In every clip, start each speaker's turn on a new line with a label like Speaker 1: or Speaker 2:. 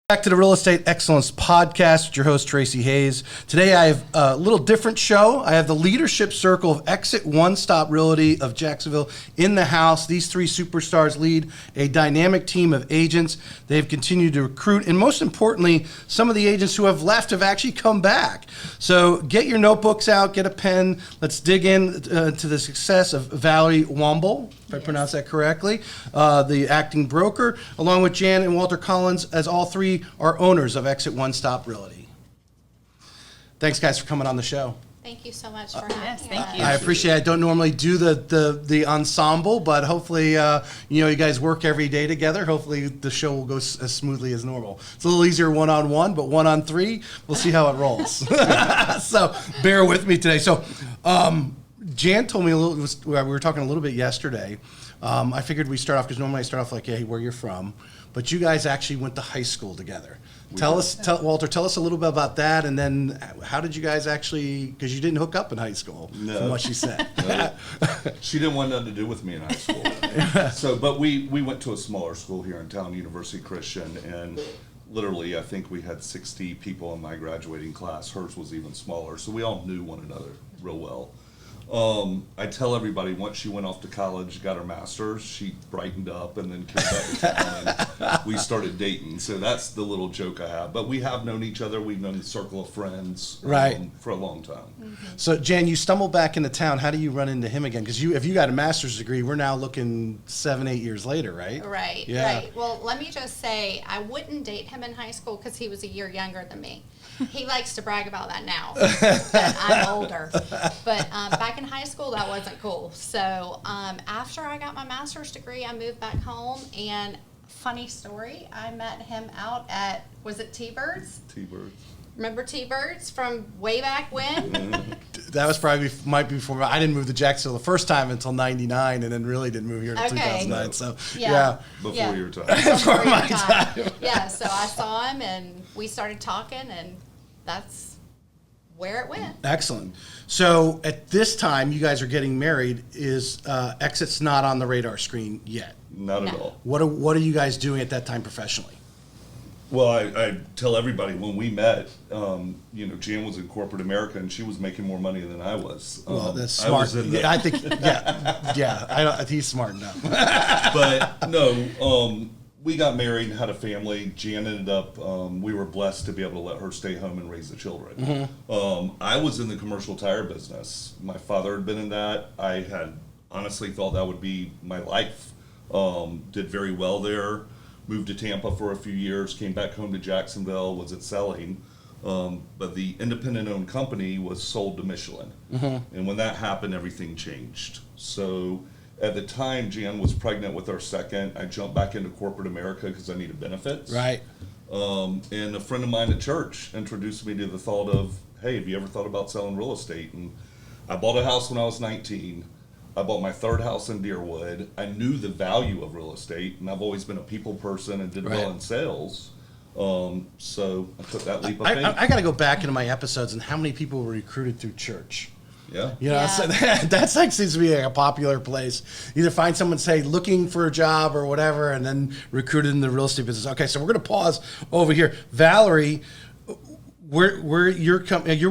Speaker 1: Back to the Real Estate Excellence Podcast with your host, Tracy Hayes. Today I have a little different show. I have the leadership circle of Exit One Stop Realty of Jacksonville in the house. These three superstars lead a dynamic team of agents. They've continued to recruit, and most importantly, some of the agents who have left have actually come back. So get your notebooks out, get a pen. Let's dig in to the success of Valerie Womble, if I pronounce that correctly, the acting broker, along with Jan and Walter Collins, as all three are owners of Exit One Stop Realty. Guys, for coming on the show.
Speaker 2: Thank you so much for having us.
Speaker 3: Thank you.
Speaker 1: I appreciate it. I don't normally do the ensemble, but hopefully, you guys work every day together. Hopefully the show will go as smoothly as normal. It's a little easier one-on-one, but one-on-three, we'll see how it rolls. So bear with me today. So Jan told me we were talking a little bit yesterday. I figured we'd start off, because normally I start off like, hey, where you're from. But you guys actually went to high school together. Walter, tell us a little bit about that, and then how did you guys actually, because you didn't hook up in high school, from what she said.
Speaker 4: No. She didn't want nothing to do with me in high school. But we went to a smaller school here in town, University Christian, and literally I think we had 60 people in my graduating class. Hers was even smaller, so we all knew one another real well. I tell everybody, once she went off to college, got her master's, she brightened up and then came back to town and we started dating. So that's the little joke I have. But we have known each other. We've known the circle of friends for a long time.
Speaker 1: Mm-hmm. So Jan, you stumbled back into town. How do you run into him again? Because if you got a master's degree, we're now looking 7-8 years later, right?
Speaker 2: Right,
Speaker 1: yeah.
Speaker 2: right. Well, let me just say, I wouldn't date him in high school because he was a year younger than me. He likes to brag about that now, that I'm older. But back in high school, that wasn't cool. So after I got my master's degree, I moved back home. And funny story, I met him out at, was it T-Birds?
Speaker 4: T-Birds.
Speaker 2: Remember T-Birds from way back when?
Speaker 1: That was probably might be before. I didn't move to Jacksonville the first time until '99, and then really didn't move here until 2009. So yeah.
Speaker 4: Before your time.
Speaker 1: Before my time.
Speaker 2: Yeah, so I saw him and we started talking, and that's where it went.
Speaker 1: Excellent. So at this time, you guys are getting married. Is Exit's not on the radar screen yet?
Speaker 4: Not at all.
Speaker 1: What are you guys doing at that time professionally?
Speaker 4: Well, I tell everybody when we met, Jan was in corporate America and she was making more money than I was.
Speaker 1: Well, that's smart. I think, he's smart enough.
Speaker 4: But no, we got married and had a family. Jan ended up, we were blessed to be able to let her stay home and raise the children. Mm-hmm. I was in the commercial tire business. My father had been in that. I had honestly thought that would be my life. Did very well there. Moved to Tampa for a few years, came back home to Jacksonville, was at selling. But the independent-owned company was sold to Michelin. Mm-hmm. And when that happened, everything changed. So at the time, Jan was pregnant with our second. I jumped back into corporate America because I needed benefits.
Speaker 1: Right.
Speaker 4: And a friend of mine at church introduced me to the thought of, hey, have you ever thought about selling real estate? And I bought a house when I was 19. I bought my third house in Deerwood. I knew the value of real estate, and I've always been a people person and did well in sales. So I took that leap of faith.
Speaker 1: I got to go back into my episodes and how many people were recruited through church.
Speaker 4: Yeah.
Speaker 1: So that's like seems to be a popular place. Either find someone, say, looking for a job or whatever, and then recruited in the real estate business. Okay, so we're going to pause over here. Valerie, where you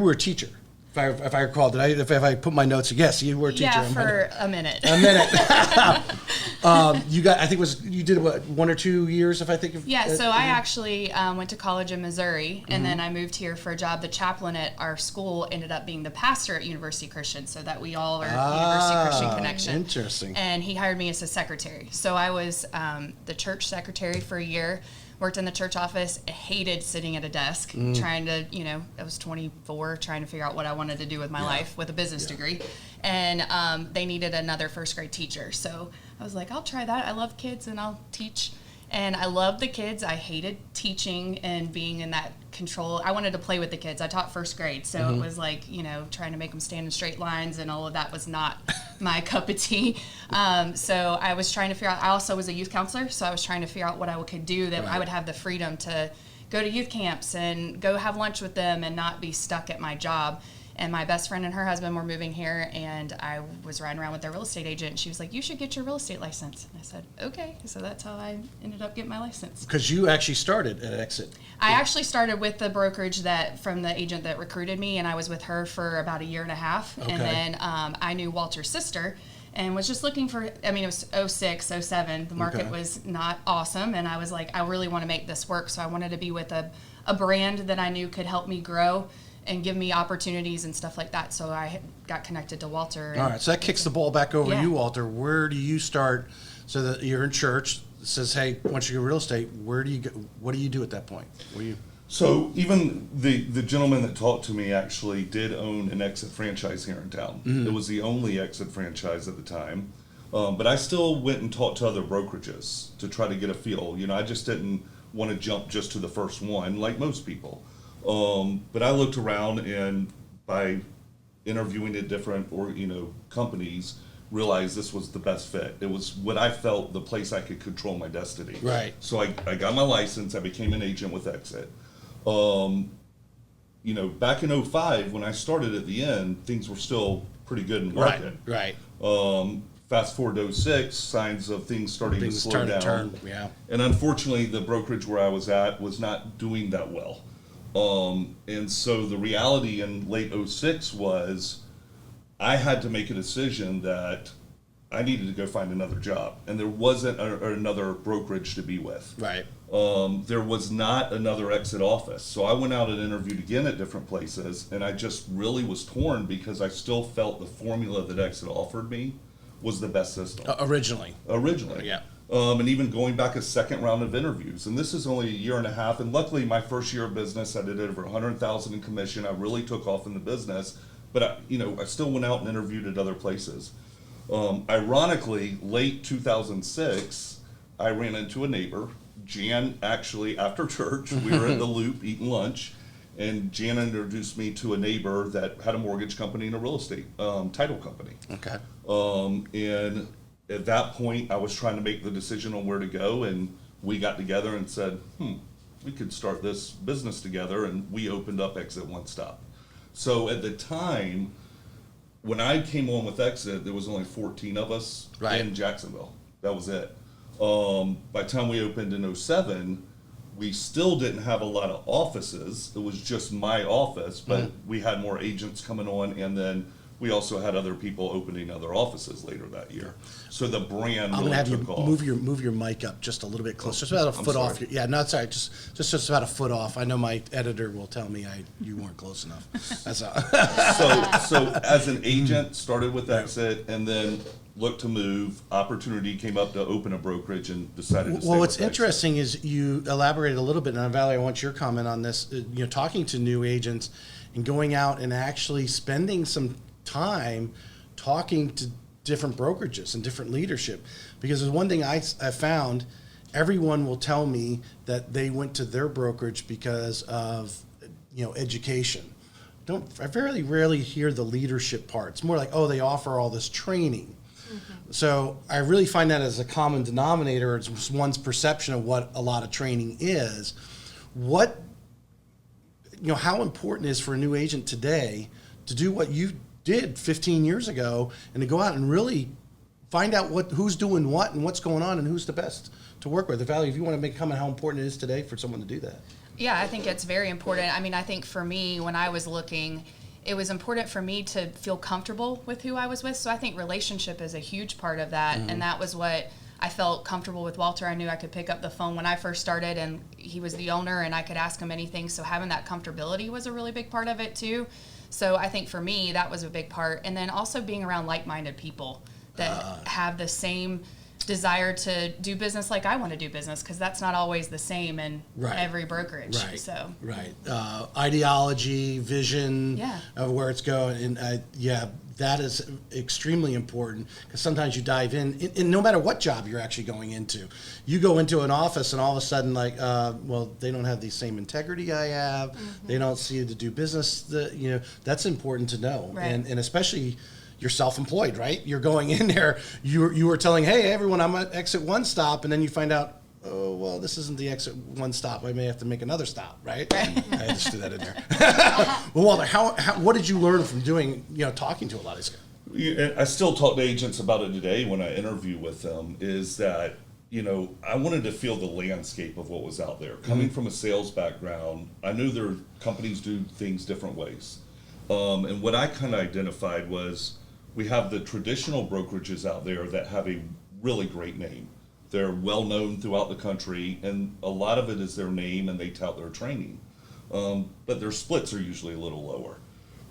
Speaker 1: were a teacher. If I recall, if I put my notes, yes, you were a teacher.
Speaker 3: Yeah, for a minute.
Speaker 1: A minute. You did what, 1 or 2 years, if I think of.
Speaker 3: Yeah, so I actually went to college in Missouri, and then I moved here for a job. The chaplain at our school ended up being the pastor at University Christian, so that we all are University Christian connection.
Speaker 1: Interesting.
Speaker 3: And he hired me as a secretary. So I was the church secretary for a year. Worked in the church office, hated sitting at a desk, trying to, I was 24, trying to figure out what I wanted to do with my life with a business degree. And they needed another first grade teacher. So I was like, I'll try that. I love kids and I'll teach. And I loved the kids. I hated teaching and being in that control. I wanted to play with the kids. I taught first grade. So it was like, trying to make them stand in straight lines and all of that was not my cup of tea. So I was trying to figure out, I also was a youth counselor. So I was trying to figure out what I could do that I would have the freedom to go to youth camps and go have lunch with them and not be stuck at my job. And my best friend and her husband were moving here, and I was riding around with their real estate agent, and she was like, you should get your real estate license. And I said, okay. So that's how I ended up getting my license.
Speaker 1: Because you actually started at Exit.
Speaker 3: I actually started with the brokerage from the agent that recruited me, and I was with her for about a year and a half.
Speaker 1: Okay.
Speaker 3: And then I knew Walter's sister and was just looking for, I mean, it was 06, 07. The market was not awesome, and I was like, I really want to make this work. So I wanted to be with a brand that I knew could help me grow and give me opportunities and stuff like that. So I got connected to Walter.
Speaker 1: All right, so that kicks the ball back over to
Speaker 3: Yeah.
Speaker 1: you, Walter. Where do you start? So that you're in church, it says, hey, once you go real estate, where do you go? What do you do at that point?
Speaker 4: So even the gentleman that talked to me actually did own an Exit franchise here in town. It was the only Exit franchise at the time. But I still went and talked to other brokerages to try to get a feel. I just didn't want to jump just to the first one like most people. But I looked around, and by interviewing at different companies, realized this was the best fit. It was what I felt the place I could control my destiny.
Speaker 1: Right.
Speaker 4: So I got my license. I became an agent with Exit. Back in 05, when I started at the end, things were still pretty good in the market.
Speaker 1: Right.
Speaker 4: Fast forward to 06, signs of things starting to slow down.
Speaker 1: Yeah.
Speaker 4: And unfortunately, the brokerage where I was at was not doing that well. And so the reality in late 06 was I had to make a decision that I needed to go find another job. And there wasn't another brokerage to be with.
Speaker 1: Right.
Speaker 4: There was not another Exit office. So I went out and interviewed again at different places, and I just really was torn because I still felt the formula that Exit offered me was the best system.
Speaker 1: Originally.
Speaker 4: Yeah. And even going back a second round of interviews. And this is only a year and a half. And luckily, my first year of business, I did over $100,000 in commission. I really took off in the business. But I still went out and interviewed at other places. Ironically, late 2006, I ran into a neighbor. Jan, actually, after church, we were at the Loop eating lunch. And Jan introduced me to a neighbor that had a mortgage company and a real estate title company.
Speaker 1: Okay.
Speaker 4: And at that point, I was trying to make the decision on where to go, and we got together and said, we could start this business together, and we opened up Exit One Stop. So at the time, when I came on with Exit, there was only 14 of us in Jacksonville. That was it. By the time we opened in 07, we still didn't have a lot of offices. It was just my office, but we had more agents coming on, and then we also had other people opening other offices later that year. So the brand
Speaker 1: I'm
Speaker 4: really
Speaker 1: gonna have you
Speaker 4: took off.
Speaker 1: move your mic up just a little bit closer, just about a foot off. Sorry, just about a foot off. I know my editor will tell me you weren't close enough. That's all.
Speaker 4: So as an agent, started with Exit, and then looked to move. Opportunity came up to open a brokerage, and decided to stay
Speaker 1: Well, what's
Speaker 4: with Exit.
Speaker 1: interesting is you elaborated a little bit, and Valerie, I want your comment on this. Talking to new agents and going out and actually spending some time talking to different brokerages and different leadership, because there's one thing I found, everyone will tell me that they went to their brokerage because of education. I very rarely hear the leadership part. It's more like, they offer all this training. So I really find that as a common denominator. It's one's perception of what a lot of training is. How important is for a new agent today to do what you did 15 years ago, and to go out and really find out who's doing what and what's going on and who's the best to work with. Valerie, if you want to make a comment how important it is today for someone to do that.
Speaker 3: Yeah, I think it's very important. I mean, I think for me, when I was looking, it was important for me to feel comfortable with who I was with. So I think relationship is a huge part of that. And that was what I felt comfortable with Walter. I knew I could pick up the phone when I first started, and he was the owner, and I could ask him anything. So having that comfortability was a really big part of it too. So I think for me, that was a big part. And then also being around like-minded people that have the same desire to do business like I want to do business, because that's not always the same in every brokerage.
Speaker 1: Ideology, vision of where it's going, and that is extremely important, because sometimes you dive in, and no matter what job you're actually going into, you go into an office and all of a sudden they don't have the same integrity I have. They don't see you to do business. That's important to know, and especially. You're self-employed, right? You're going in there. You were telling, hey, everyone, I'm at Exit One Stop, and then you find out, oh, well, this isn't the exit one stop. I may have to make another stop, right? I just threw that in there. Well, Walter, what did you learn from doing, talking to a lot of these guys?
Speaker 4: Yeah, I still talk to agents about it today when I interview with them, is that, I wanted to feel the landscape of what was out there. Coming from a sales background, I knew their companies do things different ways. And what I kind of identified was we have the traditional brokerages out there that have a really great name. They're well known throughout the country, and a lot of it is their name, and they tout their training. But their splits are usually a little lower.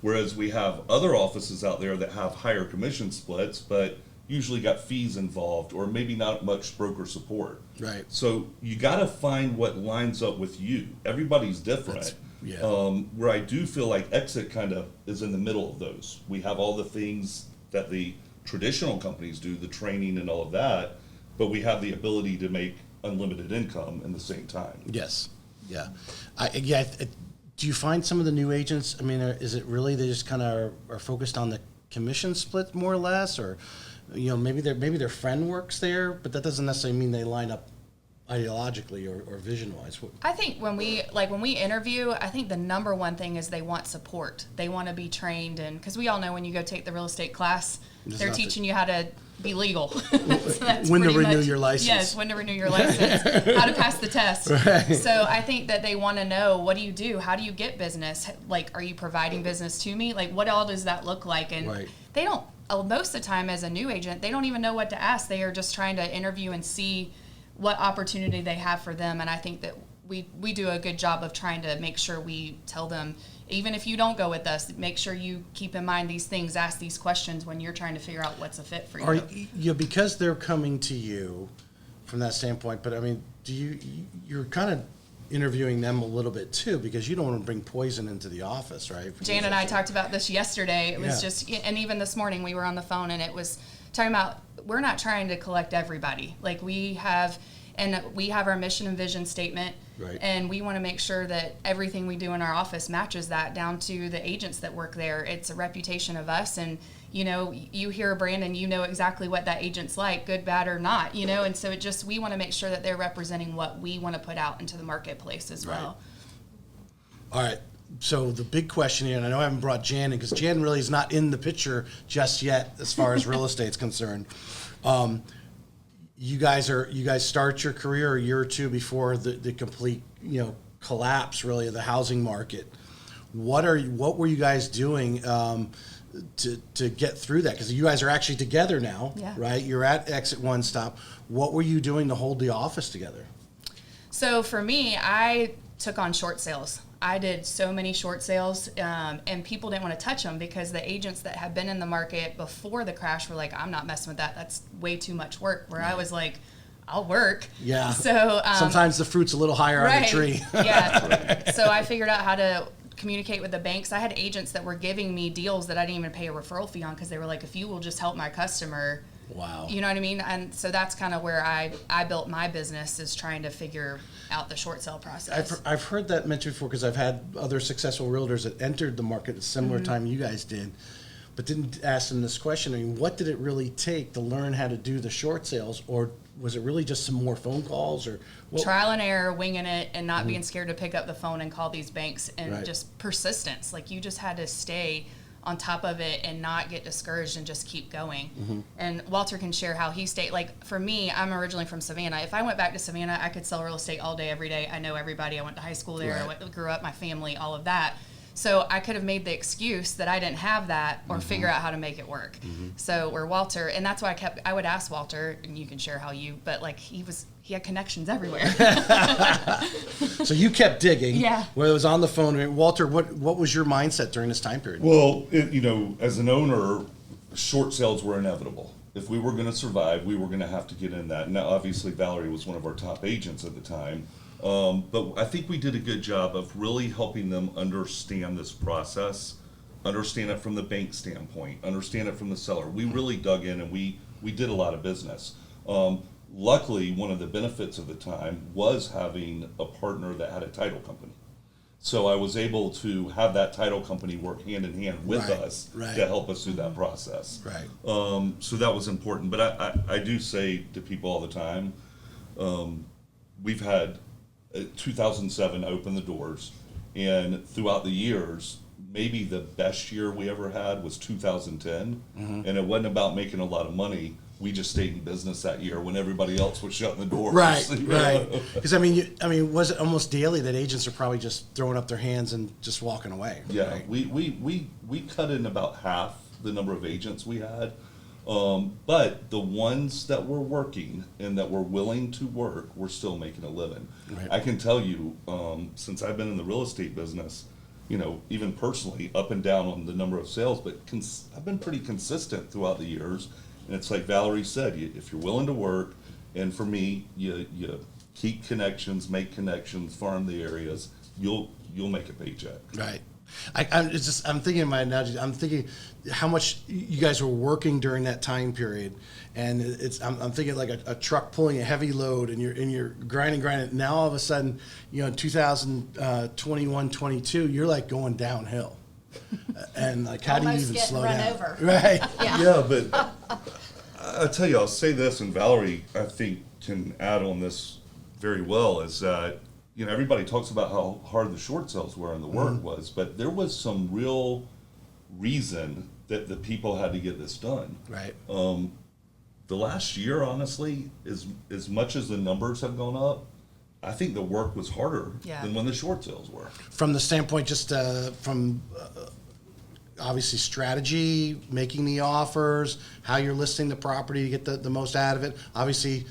Speaker 4: Whereas we have other offices out there that have higher commission splits, but usually got fees involved, or maybe not much broker support.
Speaker 1: Right.
Speaker 4: So you got to find what lines up with you. Everybody's different. Where I do feel like Exit kind of is in the middle of those. We have all the things that the traditional companies do, the training and all of that, but we have the ability to make unlimited income in the same time.
Speaker 1: Yes. Yeah. Do you find some of the new agents, is it really they just kind of are focused on the commission split more or less, or maybe their friend works there, but that doesn't necessarily mean they line up ideologically or vision wise?
Speaker 3: I think when we interview, I think the number one thing is they want support. They want to be trained, and because we all know when you go take the real estate class, they're teaching you how to be legal. So
Speaker 1: when to renew your license.
Speaker 3: Yes, when to renew your license, how to pass the test. Right. So I think that they want to know, what do you do? How do you get business? Like, are you providing business to me? Like, what all does that look like? And they don't, most of the time as a new agent, they don't even know what to ask. They are just trying to interview and see what opportunity they have for them. And I think that we do a good job of trying to make sure we tell them, even if you don't go with us, make sure you keep in mind these things, ask these questions when you're trying to figure out what's a fit for you.
Speaker 1: Because they're coming to you from that standpoint, but you're kind of interviewing them a little bit too, because you don't want to bring poison into the office, right?
Speaker 3: Jan and I talked about this yesterday. It was just, and even this morning we were on the phone, and it was talking about, we're not trying to collect everybody. Like, we have our mission and vision statement, and we want to make sure that everything we do in our office matches that, down to the agents that work there. It's a reputation of us, and you hear a brand and you know exactly what that agent's like, good, bad, or not, and so we want to make sure that they're representing what we want to put out into the marketplace as well.
Speaker 1: All right. So the big question here, and I know I haven't brought Jan in because Jan really is not in the picture just yet as far as real estate's concerned. You guys start your career a year or two before the complete collapse really of the housing market. What were you guys doing to get through that? Because you guys are actually together now, right? You're at Exit One Stop. What were you doing to hold the office together?
Speaker 3: So for me, I took on short sales. I did so many short sales, and people didn't want to touch them because the agents that had been in the market before the crash were like, I'm not messing with that. That's way too much work. Where I was like, I'll work. Yeah. So
Speaker 1: sometimes the fruit's a little higher on the tree.
Speaker 3: Yeah. So I figured out how to communicate with the banks. I had agents that were giving me deals that I didn't even pay a referral fee on because they were like, if you will just help my customer.
Speaker 1: Wow.
Speaker 3: You know what I mean? And so that's kind of where I built my business, is trying to figure out the short sale process.
Speaker 1: I've heard that mentioned before because I've had other successful realtors that entered the market at a similar time you guys did, but didn't ask them this question. What did it really take to learn how to do the short sales, or was it really just some more phone calls, or
Speaker 3: trial and error, winging it, and not being scared to pick up the phone and call these banks, and just persistence. Like, you just had to stay on top of it and not get discouraged and just keep going. And Walter can share how he stayed. Like, for me, I'm originally from Savannah. If I went back to Savannah, I could sell real estate all day, every day. I know everybody. I went to high school there. I grew up, my family, all of that. So I could have made the excuse that I didn't have that, or figure out how to make it work. So where Walter, and that's why I would ask Walter, and you can share how but like, he had connections everywhere.
Speaker 1: So you kept digging.
Speaker 3: Yeah.
Speaker 1: Whether it was on the phone. Walter, what was your mindset during this time period?
Speaker 4: Well, as an owner, short sales were inevitable. If we were going to survive, we were going to have to get in that. Now, obviously, Valerie was one of our top agents at the time. But I think we did a good job of really helping them understand this process, understand it from the bank standpoint, understand it from the seller. We really dug in, and we did a lot of business. Luckily, one of the benefits of the time was having a partner that had a title company. So I was able to have that title company work hand in hand with us to help us through that process.
Speaker 1: Right.
Speaker 4: So that was important. But I do say to people all the time, we've had 2007 open the doors, and throughout the years, maybe the best year we ever had was 2010, and it wasn't about making a lot of money. We just stayed in business that year when everybody else was shutting the doors.
Speaker 1: Right. Because I mean, was it almost daily that agents are probably just throwing up their hands and just walking away?
Speaker 4: Yeah,
Speaker 1: right?
Speaker 4: we cut in about half the number of agents we had, but the ones that were working and that were willing to work were still making a living.
Speaker 1: Right.
Speaker 4: I can tell you, since I've been in the real estate business, even personally, up and down on the number of sales, but I've been pretty consistent throughout the years. And it's like Valerie said, if you're willing to work, and for me, you keep connections, make connections, farm the areas, you'll make a paycheck.
Speaker 1: Right. I'm thinking in my analogy. I'm thinking how much you guys were working during that time period, and I'm thinking like a truck pulling a heavy load, and you're grinding. Now all of a sudden, in 2021, 22, you're like going downhill, and like how do you
Speaker 2: Almost
Speaker 1: even
Speaker 2: getting
Speaker 1: slow
Speaker 2: run
Speaker 1: down?
Speaker 2: over.
Speaker 1: Right.
Speaker 4: Yeah, but I'll tell you, I'll say this, and Valerie, I think, can add on this very well, is that, everybody talks about how hard the short sales were and the work was, but there was some real reason that the people had to get this done.
Speaker 1: Right.
Speaker 4: The last year, honestly, as much as the numbers have gone up, I think the work was harder than when the short sales were.
Speaker 1: From the standpoint, just from obviously strategy, making the offers, how you're listing the property to get the most out of it. Obviously,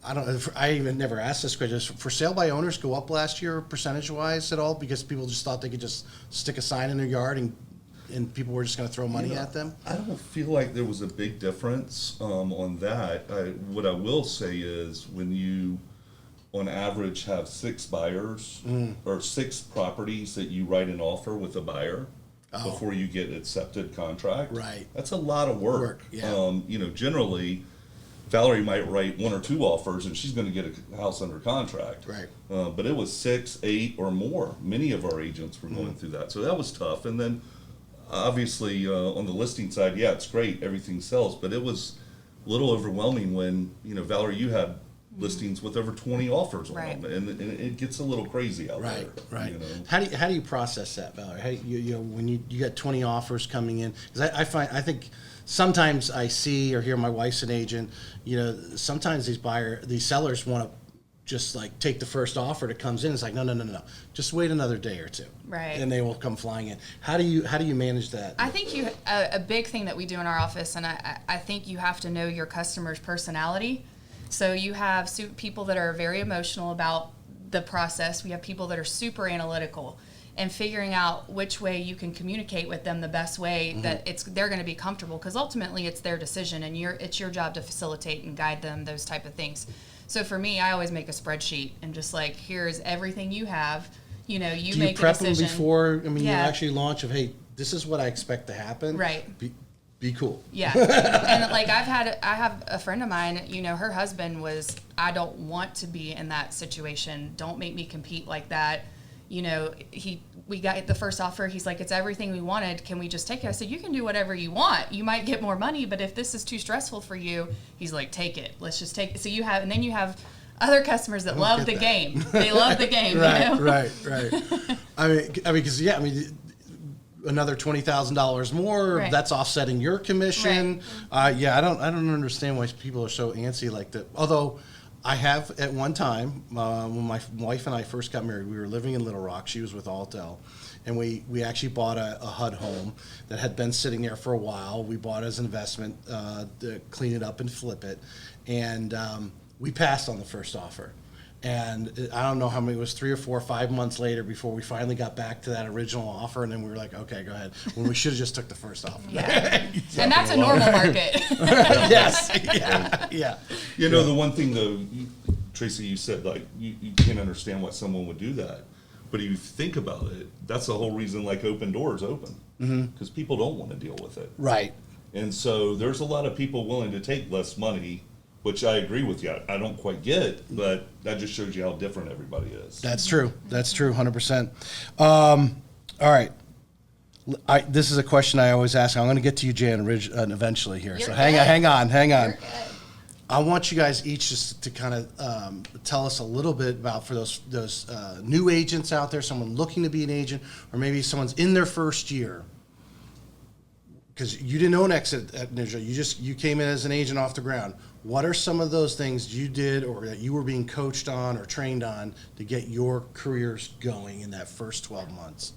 Speaker 1: I even never asked this question. For sale by owners go up last year percentage-wise at all because people just thought they could just stick a sign in their yard and people were just going to throw money at them?
Speaker 4: I don't feel like there was a big difference on that. What I will say is when you, on average, have 6 buyers or 6 properties that you write an offer with a buyer before you get accepted contract.
Speaker 1: Right.
Speaker 4: That's a lot of work.
Speaker 1: Yeah.
Speaker 4: Generally, Valerie might write 1 or 2 offers and she's going to get a house under contract.
Speaker 1: Right.
Speaker 4: But it was 6, 8, or more. Many of our agents were going through that. So that was tough. And then obviously on the listing side, it's great. Everything sells. But it was a little overwhelming when, Valerie, you had listings with over 20 offers on them, and it gets a little crazy out there.
Speaker 1: Right. How do you process that, Valerie? How when you got 20 offers coming in? Because I think sometimes I see or hear my wife's an agent. Sometimes these sellers want to just like take the first offer that comes in. It's like no, just wait another day or two,
Speaker 3: Right.
Speaker 1: And they will come flying in. How do you manage that?
Speaker 3: I think a big thing that we do in our office, and I think you have to know your customer's personality. So you have people that are very emotional about the process. We have people that are super analytical, and figuring out which way you can communicate with them the best way that they're going to be comfortable, because ultimately it's their decision and it's your job to facilitate and guide them, those type of things. So for me, I always make a spreadsheet and just like, here's everything you have. You
Speaker 1: do
Speaker 3: make
Speaker 1: you
Speaker 3: a decision.
Speaker 1: prep them before? I mean, you
Speaker 3: Yeah.
Speaker 1: actually launch of, hey, this is what I expect to happen.
Speaker 3: Right.
Speaker 1: Be cool.
Speaker 3: Yeah. And like I have a friend of mine, her husband was, I don't want to be in that situation. Don't make me compete like that. We got the first offer. He's like, it's everything we wanted. Can we just take it? I said, you can do whatever you want. You might get more money, but if this is too stressful for you, he's like, take it. Let's just take it. So you have other customers that love the game. They love the game.
Speaker 1: Right. I mean, because another $20,000 more.
Speaker 3: Right.
Speaker 1: That's offsetting your commission.
Speaker 3: Right.
Speaker 1: I don't understand why people are so antsy like that. Although I have at one time when my wife and I first got married, we were living in Little Rock. She was with Altel, and we actually bought a HUD home that had been sitting there for a while. We bought it as an investment to clean it up and flip it, and we passed on the first offer. And I don't know how many, it was 3 or 4 or 5 months later before we finally got back to that original offer, and then we were like, okay, go ahead. When we should have just took the first offer.
Speaker 3: Yeah. And that's a normal market.
Speaker 1: Yes. Yeah.
Speaker 4: The one thing though, Tracy, you said like you can't understand why someone would do that, but if you think about it, that's the whole reason like Open Doors open, because people don't want to deal with it.
Speaker 1: Right.
Speaker 4: And so there's a lot of people willing to take less money, which I agree with you. I don't quite get, but that just shows you how different everybody is.
Speaker 1: That's true. 100%. All right. This is a question I always ask. I'm going to get to you, Jan, eventually here.
Speaker 2: You're
Speaker 1: So
Speaker 2: good.
Speaker 1: hang on.
Speaker 2: You're good.
Speaker 1: I want you guys each just to kind of tell us a little bit about, for those new agents out there, someone looking to be an agent, or maybe someone's in their first year. Because you didn't own Exit initially, you came in as an agent off the ground. What are some of those things you did, or that you were being coached on or trained on, to get your careers going in that first 12 months?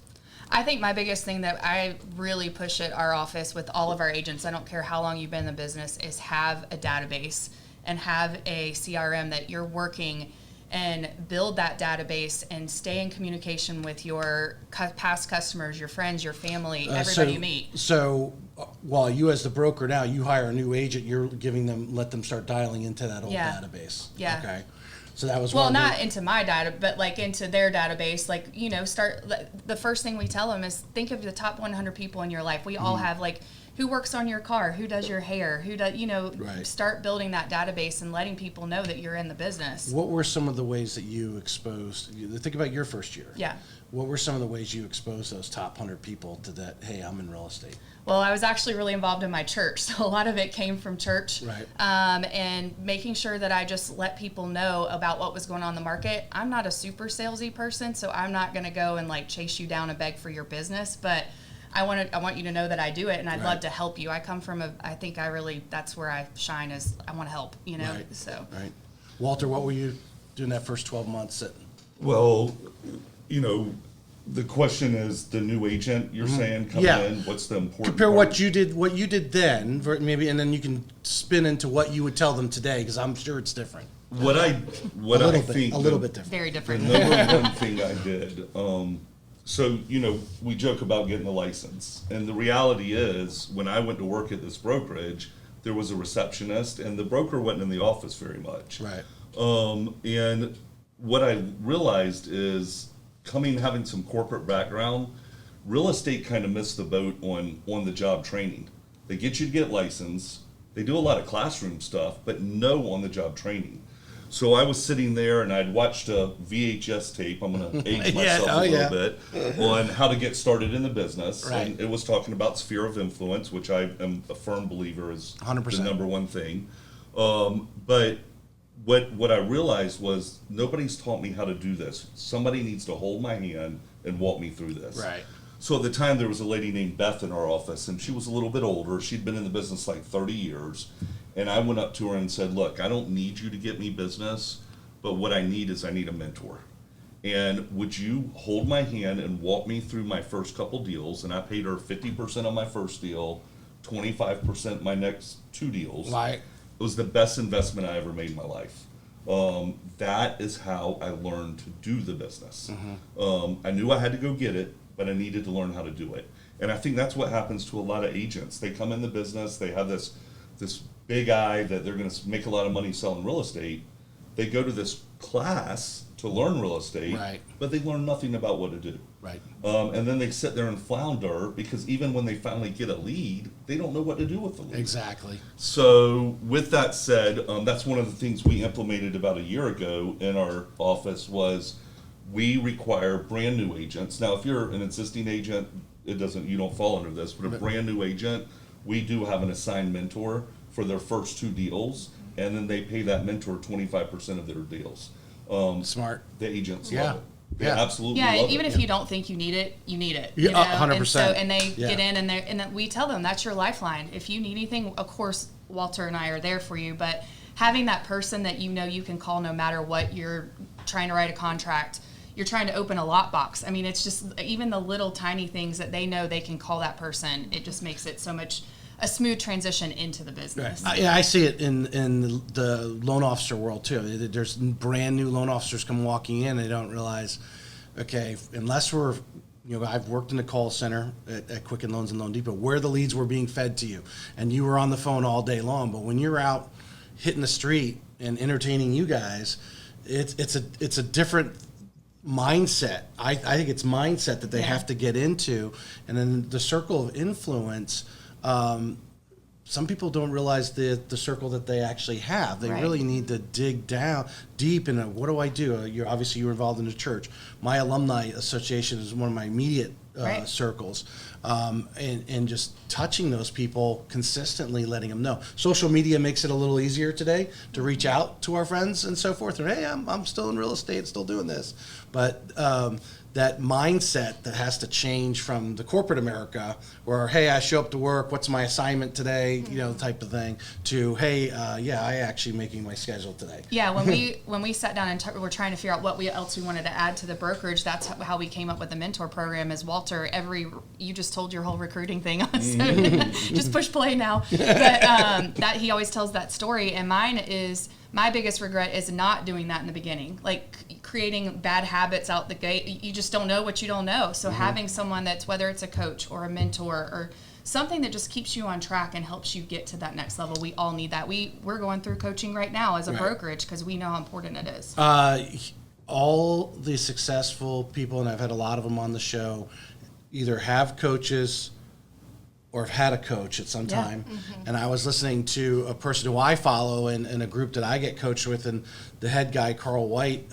Speaker 3: I think my biggest thing that I really push at our office with all of our agents, I don't care how long you've been in the business, is have a database and have a CRM that you're working, and build that database and stay in communication with your past customers, your friends, your family, everybody you meet.
Speaker 1: So while you, as the broker now, you hire a new agent, you're let them start dialing into that old database.
Speaker 3: Yeah.
Speaker 1: Okay. So that was
Speaker 3: not into my data, but like into their database. Like, start. The first thing we tell them is think of the top 100 people in your life. We all have, like, who works on your car, who does your hair, who does,
Speaker 1: Right.
Speaker 3: Start building that database and letting people know that you're in the business.
Speaker 1: What were some of the ways that you exposed? Think about your first year.
Speaker 3: Yeah.
Speaker 1: What were some of the ways you exposed those top 100 people to that? Hey, I'm in real estate.
Speaker 3: Well, I was actually really involved in my church, so a lot of it came from church.
Speaker 1: Right.
Speaker 3: And making sure that I just let people know about what was going on in the market. I'm not a super salesy person, so I'm not going to go and like chase you down and beg for your business, but I want you to know that I do it, and I'd love to help you. I come from that's where I shine, is I want to help,
Speaker 1: Right.
Speaker 3: So.
Speaker 1: Right. Walter, what were you doing that first 12 months?
Speaker 4: Well, the question is the new agent you're saying coming in. What's the important?
Speaker 1: Compare
Speaker 4: part?
Speaker 1: what you did then, maybe, and then you can spin into what you would tell them today, because I'm sure it's different.
Speaker 4: What I think
Speaker 1: a little bit different.
Speaker 3: Very
Speaker 4: the
Speaker 3: different.
Speaker 4: number one thing I did. So we joke about getting a license, and the reality is, when I went to work at this brokerage, there was a receptionist, and the broker wasn't in the office very much.
Speaker 1: Right.
Speaker 4: And what I realized is, having some corporate background, real estate kind of missed the boat on the job training. They get you to get licensed. They do a lot of classroom stuff, but no on the job training. So I was sitting there and I'd watched a VHS tape. I'm going to age myself a little bit on how to get started in the business.
Speaker 1: Right.
Speaker 4: And it was talking about sphere of influence, which I am a firm believer is
Speaker 1: 100%.
Speaker 4: the number one thing. But what I realized was, nobody's taught me how to do this. Somebody needs to hold my hand and walk me through this.
Speaker 1: Right.
Speaker 4: So at the time, there was a lady named Beth in our office, and she was a little bit older. She'd been in the business like 30 years. And I went up to her and said, look, I don't need you to get me business, but what I need is I need a mentor. And would you hold my hand and walk me through my first couple deals? And I paid her 50% on my first deal, 25% my next two deals.
Speaker 1: Right.
Speaker 4: It was the best investment I ever made in my life. That is how I learned to do the business. I knew I had to go get it, but I needed to learn how to do it. And I think that's what happens to a lot of agents. They come in the business, they have this big eye that they're going to make a lot of money selling real estate. They go to this class to learn real estate,
Speaker 1: Right.
Speaker 4: but they learn nothing about what to do.
Speaker 1: Right.
Speaker 4: And then they sit there and flounder, because even when they finally get a lead, they don't know what to do with the lead.
Speaker 1: Exactly.
Speaker 4: So with that said, that's one of the things we implemented about a year ago in our office. Was we require brand new agents. Now, if you're an existing agent, you don't fall under this, but a brand new agent, we do have an assigned mentor for their first two deals, and then they pay that mentor 25% of their deals.
Speaker 1: Smart.
Speaker 4: The agents
Speaker 1: Yeah.
Speaker 4: love it. They
Speaker 1: Yeah.
Speaker 4: absolutely
Speaker 3: Yeah,
Speaker 4: love
Speaker 3: even
Speaker 4: it.
Speaker 3: if you don't think you need it, you need it.
Speaker 1: Yeah,
Speaker 3: you know?
Speaker 1: 100%.
Speaker 3: And they
Speaker 1: Yeah.
Speaker 3: get in, and then we tell them that's your lifeline. If you need anything, of course, Walter and I are there for you. But having that person that you can call no matter what, you're trying to write a contract, you're trying to open a lockbox. I mean, it's just even the little tiny things that they know they can call that person. It just makes it so much a smooth transition into the business.
Speaker 1: Yeah, I see it in the loan officer world too. There's brand new loan officers come walking in, and they don't realize, okay, unless we're, I've worked in the call center at Quicken Loans and Loan Depot, where the leads were being fed to you, and you were on the phone all day long. But when you're out hitting the street and entertaining you guys, it's a different mindset. I think it's mindset that they have to get into, and then the circle of influence. Some people don't realize the circle that they actually have. They
Speaker 3: Right.
Speaker 1: really need to dig deep into what do I do? You're involved in the church. My alumni association is one of my immediate
Speaker 3: Right.
Speaker 1: circles, and just touching those people consistently, letting them know. Social media makes it a little easier today to reach out to our friends and so forth. And hey, I'm still in real estate, still doing this, but that mindset that has to change from the corporate America, where hey, I show up to work, what's my assignment today, type of thing, to hey, I actually making my schedule today.
Speaker 3: Yeah, when we sat down and we're trying to figure out what else we wanted to add to the brokerage, that's how we came up with the mentor program. Is Walter, you just told your whole recruiting thing, so just push play now. But that he always tells that story, and mine is. My biggest regret is not doing that in the beginning, like creating bad habits out the gate. You just don't know what you don't know. So having someone that's, whether it's a coach or a mentor or something that just keeps you on track and helps you get to that next level. We all need that. We're going through coaching right now as a brokerage because we know how important it is.
Speaker 1: All the successful people, and I've had a lot of them on the show, either have coaches or have had a coach at some time. And I was listening to a person who I follow in a group that I get coached with, and the head guy, Carl White,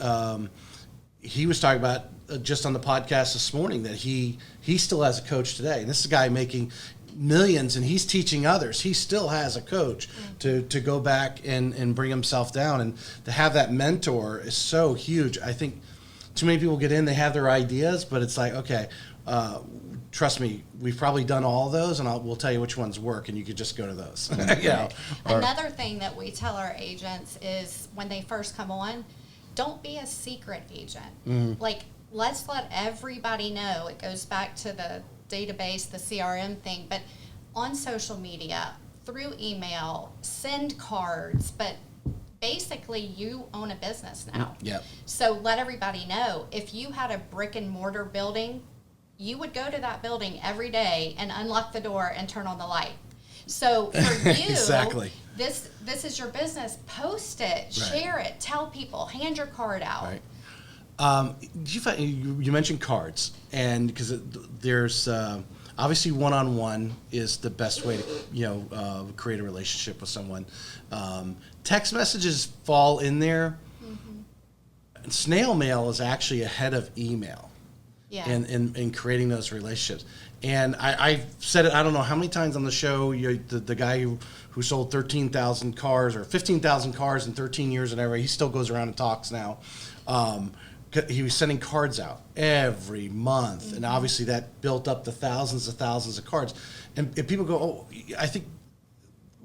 Speaker 1: he was talking about just on the podcast this morning that he still has a coach today. And this is a guy making millions, and he's teaching others. He still has a coach to go back and bring himself down. And to have that mentor is so huge. I think too many people get in, they have their ideas, but it's like, okay, trust me, we've probably done all those, and we'll tell you which ones work, and you could just go to those.
Speaker 2: Another thing that we tell our agents is when they first come on, don't be a secret agent. Like, let's let everybody know. It goes back to the database, the CRM thing, but on social media, through email, send cards, but basically you own a business now.
Speaker 1: Yep.
Speaker 2: So let everybody know. If you had a brick and mortar building, you would go to that building every day and unlock the door and turn on the light. So for you,
Speaker 1: exactly.
Speaker 2: This is your business. Post it, share it, tell people, hand your card out.
Speaker 1: Right. Did you find, you mentioned cards, and because there's obviously one-on-one is the best way to create a relationship with someone. Text messages fall in there. Snail mail is actually ahead of email.
Speaker 2: Yeah.
Speaker 1: In creating those relationships. And I've said it, I don't know how many times on the show, the guy who sold 13,000 cars or 15,000 cars in 13 years and everything, he still goes around and talks now. He was sending cards out every month. And obviously that built up to thousands of cards. And people go, oh, I think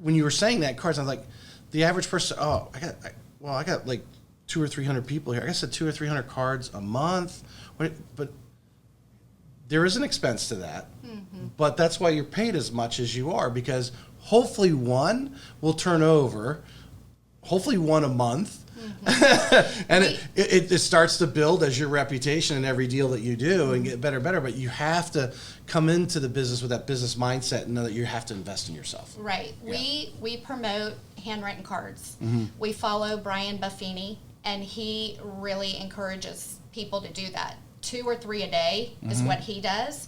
Speaker 1: when you were saying that, cards, I was like, the average person, I got like 200 or 300 people here. I guess 200 or 300 cards a month. But there is an expense to that, but that's why you're paid as much as you are, because hopefully one will turn over, hopefully one a month, and it starts to build as your reputation in every deal that you do and get better. But you have to come into the business with that business mindset and know that you have to invest in yourself.
Speaker 2: Right. Yeah. We promote handwritten cards. We follow Brian Buffini, and he really encourages people to do that. 2 or 3 a day is what he does.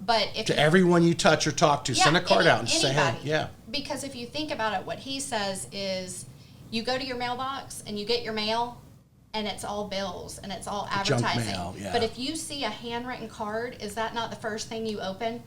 Speaker 2: But if
Speaker 1: everyone you touch or talk to, send a card out and say, hey,
Speaker 2: Because if you think about it, what he says is you go to your mailbox and you get your mail, and it's all bills and it's all advertising.
Speaker 1: Junk mail,
Speaker 2: But if you see a handwritten card, is that not the first thing you open?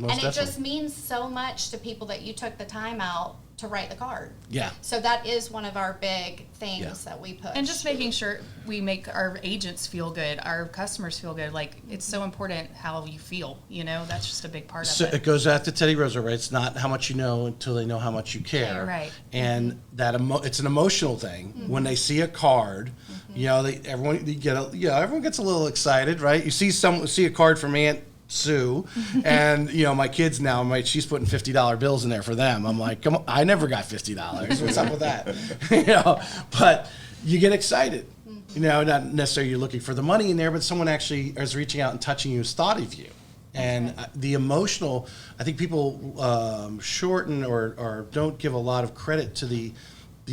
Speaker 1: Most definitely.
Speaker 2: It just means so much to people that you took the time out to write the card.
Speaker 1: Yeah.
Speaker 2: So that is one of our big things that we push.
Speaker 3: And just making sure we make our agents feel good, our customers feel good. Like, it's so important how you feel, that's just a big part of it.
Speaker 1: It goes back to Teddy Roosevelt, right? It's not how much you know until they know how much you care.
Speaker 3: Right.
Speaker 1: And that it's an emotional thing. When they see a card, everyone gets a little excited, right? You see a card from Aunt Sue, and my kids now, she's putting $50 bills in there for them. I'm like, come on, I never got $50. What's up with that? But you get excited. Not necessarily you're looking for the money in there, but someone actually is reaching out and touching you, has thought of you. And the emotional, I think people shorten or don't give a lot of credit to the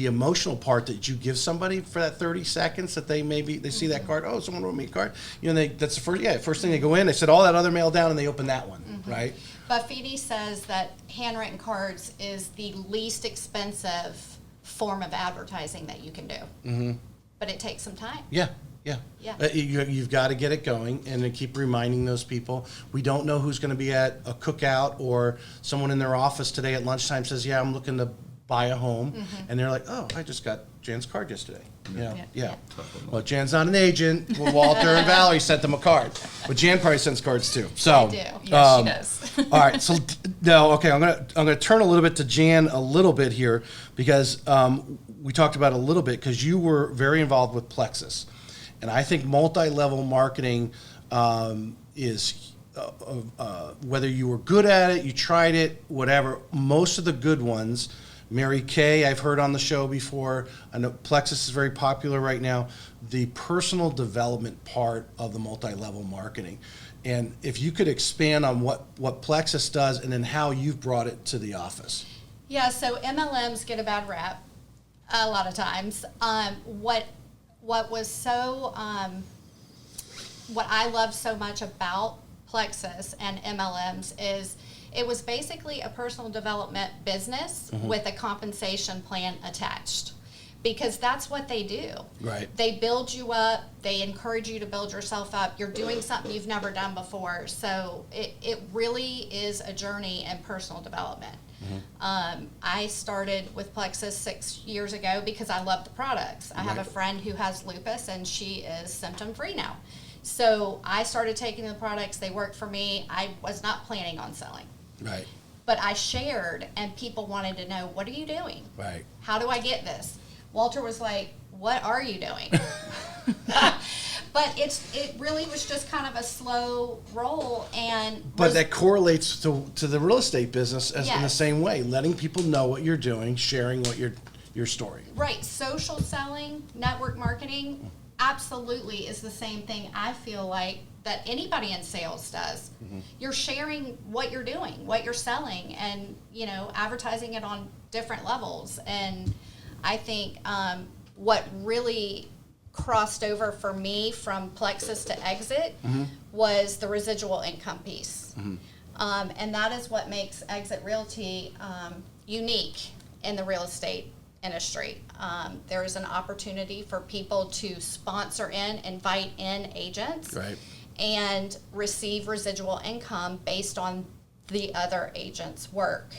Speaker 1: emotional part that you give somebody for that 30 seconds that they see that card. Oh, someone wrote me a card. That's the first thing they go in. They set all that other mail down and they open that one, right?
Speaker 2: Buffini says that handwritten cards is the least expensive form of advertising that you can do. but it takes some time.
Speaker 1: Yeah. Yeah.
Speaker 2: Yeah.
Speaker 1: You've got to get it going and then keep reminding those people. We don't know who's going to be at a cookout or someone in their office today at lunchtime says, yeah, I'm looking to buy a home. And they're like, oh, I just got Jan's card yesterday. Yeah. Well, Jan's not an agent. Well, Walter and Valerie sent them a card. But Jan probably sends cards too. So,
Speaker 2: I do.
Speaker 3: Yes, she does.
Speaker 1: all right. So no, okay. I'm gonna turn a little bit to Jan a little bit here because we talked about it a little bit because you were very involved with Plexus. And I think multi-level marketing is, whether you were good at it, you tried it, whatever, most of the good ones, Mary Kay, I've heard on the show before, I know Plexus is very popular right now, the personal development part of the multi-level marketing. And if you could expand on what Plexus does and then how you've brought it to the office.
Speaker 2: Yeah, so MLMs get a bad rap a lot of times. What was so, what I love so much about Plexus and MLMs is it was basically a personal development business with a compensation plan attached. Because that's what they do.
Speaker 1: Right.
Speaker 2: They build you up. They encourage you to build yourself up. You're doing something you've never done before. So it really is a journey in personal development. I started with Plexus 6 years ago because I love the products. I have a friend who has lupus and she is symptom free now. So I started taking the products. They worked for me. I was not planning on selling.
Speaker 1: Right.
Speaker 2: But I shared and people wanted to know, what are you doing?
Speaker 1: Right.
Speaker 2: How do I get this? Walter was like, what are you doing? But it really was just kind of a slow roll.
Speaker 1: But that correlates to the real estate business in the
Speaker 2: Yes.
Speaker 1: same way, letting people know what you're doing, sharing what your story.
Speaker 2: Right. Social selling, network marketing, absolutely is the same thing I feel like that anybody in sales does. You're sharing what you're doing, what you're selling, and, advertising it on different levels. And I think what really crossed over for me from Plexus to Exit was the residual income piece. And that is what makes Exit Realty unique in the real estate industry. There is an opportunity for people to sponsor invite in agents, and receive residual income based on the other agent's work.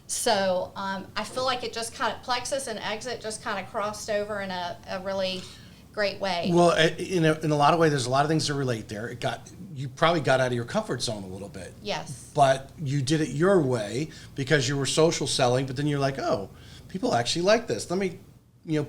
Speaker 2: So I feel like it just kind of, Plexus and Exit just kind of crossed over in a really great way.
Speaker 1: Well, in a lot of ways, there's a lot of things that relate there. You probably got out of your comfort zone a little bit.
Speaker 2: Yes.
Speaker 1: But you did it your way because you were social selling, but then you're like, oh, people actually like this. Let me,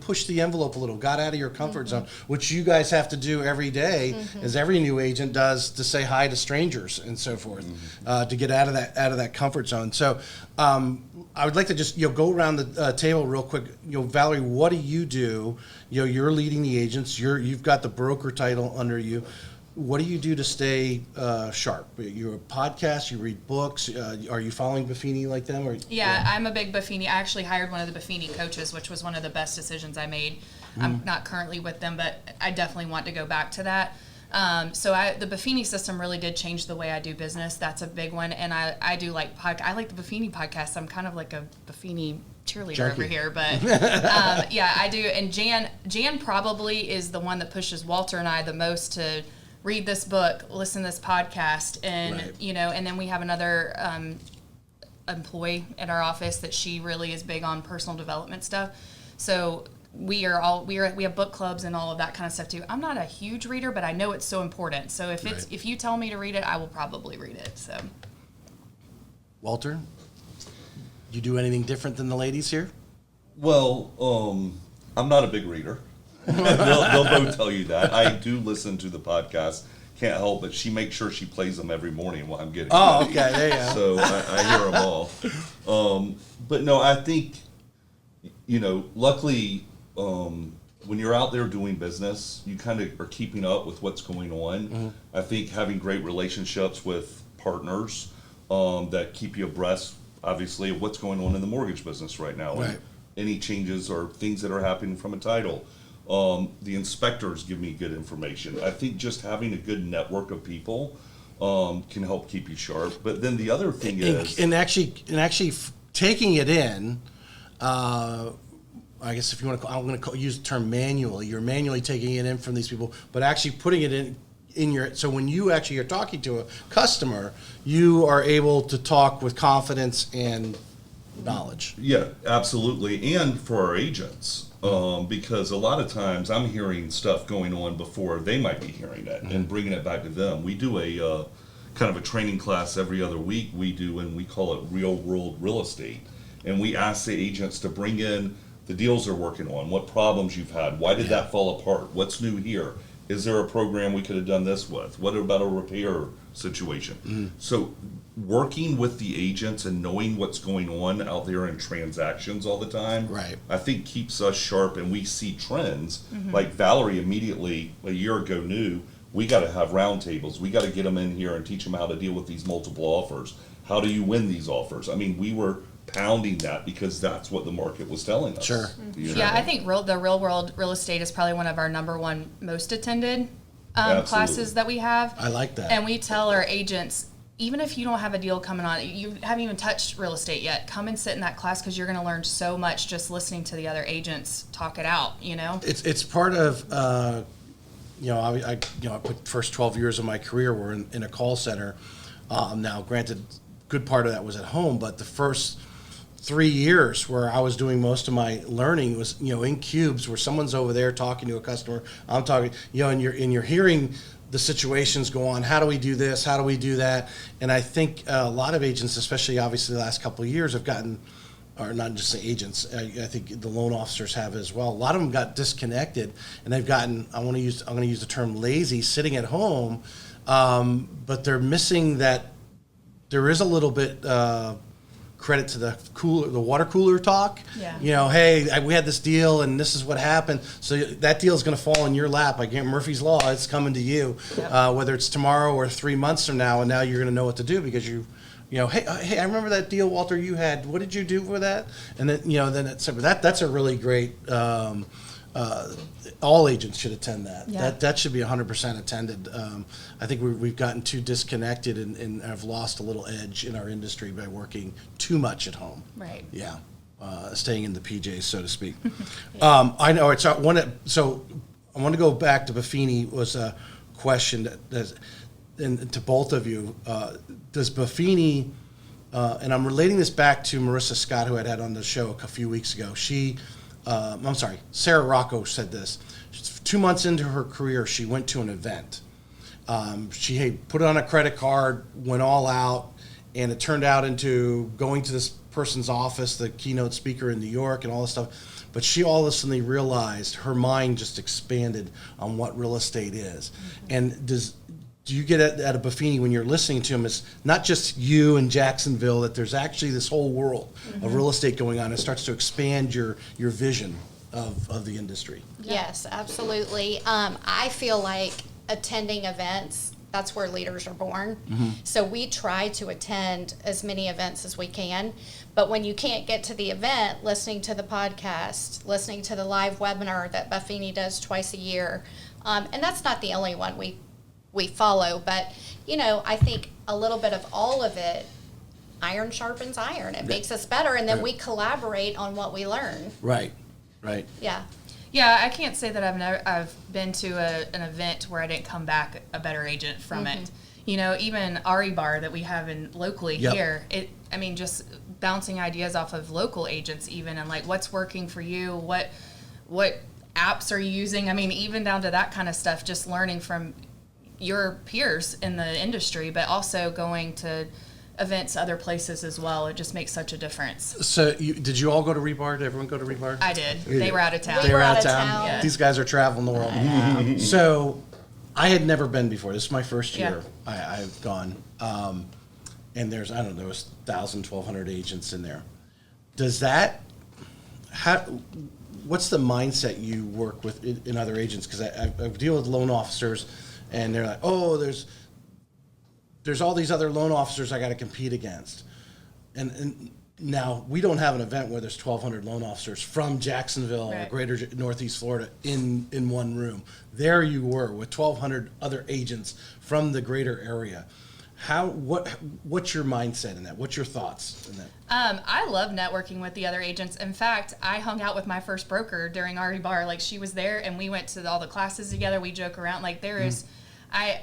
Speaker 1: push the envelope a little, got out of your comfort zone, which you guys have to do every day, as every new agent does, to say hi to strangers and so forth, to get out of that comfort zone. So I would like to just go around the table real quick. Valerie, what do you do? You're leading the agents. You've got the broker title under you. What do you do to stay sharp? You're a podcast, you read books. Are you following Buffini like them?
Speaker 3: Yeah, I'm a big Buffini. I actually hired one of the Buffini coaches, which was one of the best decisions I made. I'm not currently with them, but I definitely want to go back to that. The Buffini system really did change the way I do business. That's a big one. And I do like I like the Buffini podcast. I'm kind of like a Buffini cheerleader over here, but I do. And Jan probably is the one that pushes Walter and I the most to read this book, listen to this podcast, and and then we have another employee at our office that she really is big on personal development stuff. So we have book clubs and all of that kind of stuff too. I'm not a huge reader, but I know it's so important. So if you tell me to read it, I will probably read it. So,
Speaker 1: Walter, you do anything different than the ladies here?
Speaker 4: Well, I'm not a big reader. they'll both tell you that. I do listen to the podcast. Can't help but she makes sure she plays them every morning while I'm getting ready.
Speaker 1: Okay, there you go.
Speaker 4: So I hear them all. But no, I think, luckily, when you're out there doing business, you kind of are keeping up with what's going on. I think having great relationships with partners that keep you abreast, obviously, of what's going on in the mortgage business right now.
Speaker 1: Right.
Speaker 4: And any changes or things that are happening from a title. The inspectors give me good information. I think just having a good network of people can help keep you sharp. But then the other thing is,
Speaker 1: and actually taking it in, I guess if you want to, I'm going to use the term manually. You're manually taking it in from these people, but actually putting it in your. So when you actually are talking to a customer, you are able to talk with confidence and knowledge.
Speaker 4: Yeah, absolutely. And for our agents, because a lot of times I'm hearing stuff going on before they might be hearing it and bringing it back to them. We do a kind of a training class every other week. We do, and we call it real world real estate. And we ask the agents to bring in the deals they're working on, what problems you've had, why did that fall apart, what's new here, is there a program we could have done this with, what about a repair situation? So working with the agents and knowing what's going on out there in transactions all the time,
Speaker 1: Right.
Speaker 4: I think keeps us sharp, and we see trends. Like Valerie immediately a year ago knew we got to have roundtables, we got to get them in here and teach them how to deal with these multiple offers. How do you win these offers? I mean, we were pounding that because that's what the market was telling us.
Speaker 1: Sure.
Speaker 4: You know?
Speaker 3: Yeah, I think the real world real estate is probably one of our number one most attended
Speaker 4: Absolutely.
Speaker 3: classes that we have.
Speaker 1: I like that.
Speaker 3: And we tell our agents, even if you don't have a deal coming on, you haven't even touched real estate yet, come and sit in that class because you're going to learn so much just listening to the other agents talk it out, you know?
Speaker 1: It's part of, I put first 12 years of my career were in a call center. Now, granted, good part of that was at home, but the first 3 years where I was doing most of my learning was, in cubes where someone's over there talking to a customer. I'm talking, and you're hearing the situations go on. How do we do this? How do we do that? And I think a lot of agents, especially obviously the last couple of years, have gotten, or not just the agents, I think the loan officers have as well. A lot of them got disconnected, and they've gotten, I'm going to use the term lazy, sitting at home, but they're missing that. There is a little bit credit to the water cooler talk.
Speaker 3: Yeah.
Speaker 1: Hey, we had this deal and this is what happened. So that deal is going to fall in your lap. Like Murphy's Law, it's coming to you, whether it's tomorrow or 3 months from now. And now you're going to know what to do because hey, I remember that deal, Walter, you had. What did you do for that? And then, then it's that's a really great. All agents should attend that.
Speaker 3: Yeah.
Speaker 1: That should be 100% attended. I think we've gotten too disconnected and have lost a little edge in our industry by working too much at home.
Speaker 3: Right.
Speaker 1: Yeah, staying in the PJs, so to speak. I know it's so. I want to go back to Buffini. Was a question and to both of you. Does Buffini? And I'm relating this back to Marissa Scott, who I had on the show a few weeks ago. Sarah Rocco said this. 2 months into her career, she went to an event. She put it on a credit card, went all out, and it turned out into going to this person's office, the keynote speaker in New York and all this stuff. But she all of a sudden realized her mind just expanded on what real estate is. And do you get at a Buffini when you're listening to him, it's not just you and Jacksonville, that there's actually this whole world of real estate going on. It starts to expand your vision of the industry.
Speaker 2: Yes, absolutely. I feel like attending events, that's where leaders are born. So we try to attend as many events as we can. But when you can't get to the event, listening to the podcast, listening to the live webinar that Buffini does twice a year, and that's not the only one we follow, but I think a little bit of all of it, iron sharpens iron. It makes us better, and then we collaborate on what we learn.
Speaker 1: Right.
Speaker 2: Yeah.
Speaker 3: Yeah, I can't say that I've been to an event where I didn't come back a better agent from it. Even Ari Bar that we have locally here, just bouncing ideas off of local agents even, and like what's working for you, what apps are you using? Even down to that kind of stuff, just learning from your peers in the industry, but also going to events other places as well. It just makes such a difference.
Speaker 1: So did you all go to Rebar? Did everyone go to Rebar?
Speaker 3: I did. They were out of town.
Speaker 1: They were out of
Speaker 2: town.
Speaker 1: town.
Speaker 3: Yeah.
Speaker 1: These guys are traveling the world. So I had never been before. This is my first year I've gone. And there was 1,000, 1,200 agents in there. What's the mindset you work with in other agents? Because I deal with loan officers, and they're like, oh, there's all these other loan officers I got to compete against. And now we don't have an event where there's 1,200 loan officers from Jacksonville or greater Northeast Florida in one room. There you were with 1,200 other agents from the greater area. What's your mindset in that? What's your thoughts in that?
Speaker 3: I love networking with the other agents. In fact, I hung out with my first broker during RE Bar. Like, she was there, and we went to all the classes together. We joke around. Like, there is, I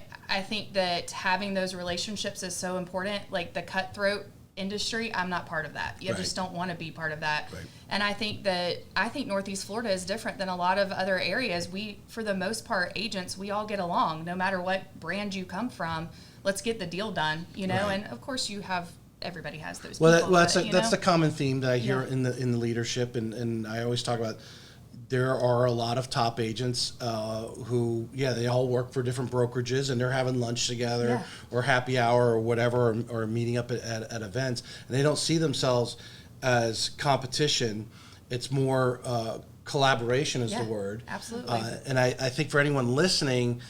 Speaker 3: think that having those relationships is so important. Like, the cutthroat industry, I'm not part of that. You just don't want to be part of that.
Speaker 1: Right.
Speaker 3: And I think Northeast Florida is different than a lot of other areas. We, for the most part, agents, we all get along, no matter what brand you come from. Let's get the deal done, you know.
Speaker 1: Right.
Speaker 3: And of course, everybody has those.
Speaker 1: Well,
Speaker 3: people,
Speaker 1: that's
Speaker 3: but,
Speaker 1: the common theme that I hear
Speaker 3: Yeah.
Speaker 1: in the leadership, and I always talk about. There are a lot of top agents who, they all work for different brokerages, and they're having lunch together or happy hour or whatever, or meeting up at events, and they don't see themselves as competition. It's more collaboration is the word.
Speaker 3: Absolutely.
Speaker 1: And I think for anyone listening,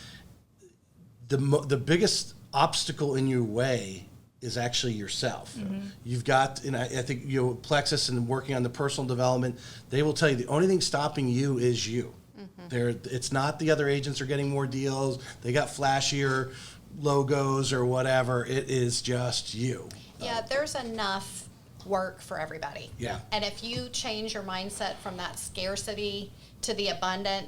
Speaker 1: the biggest obstacle in your way is actually yourself. You've got, and I think Plexus and working on the personal development, they will tell you the only thing stopping you is you. It's not the other agents are getting more deals, they got flashier logos or whatever. It is just you.
Speaker 2: Yeah, there's enough work for everybody.
Speaker 1: Yeah.
Speaker 2: And if you change your mindset from that scarcity to the abundant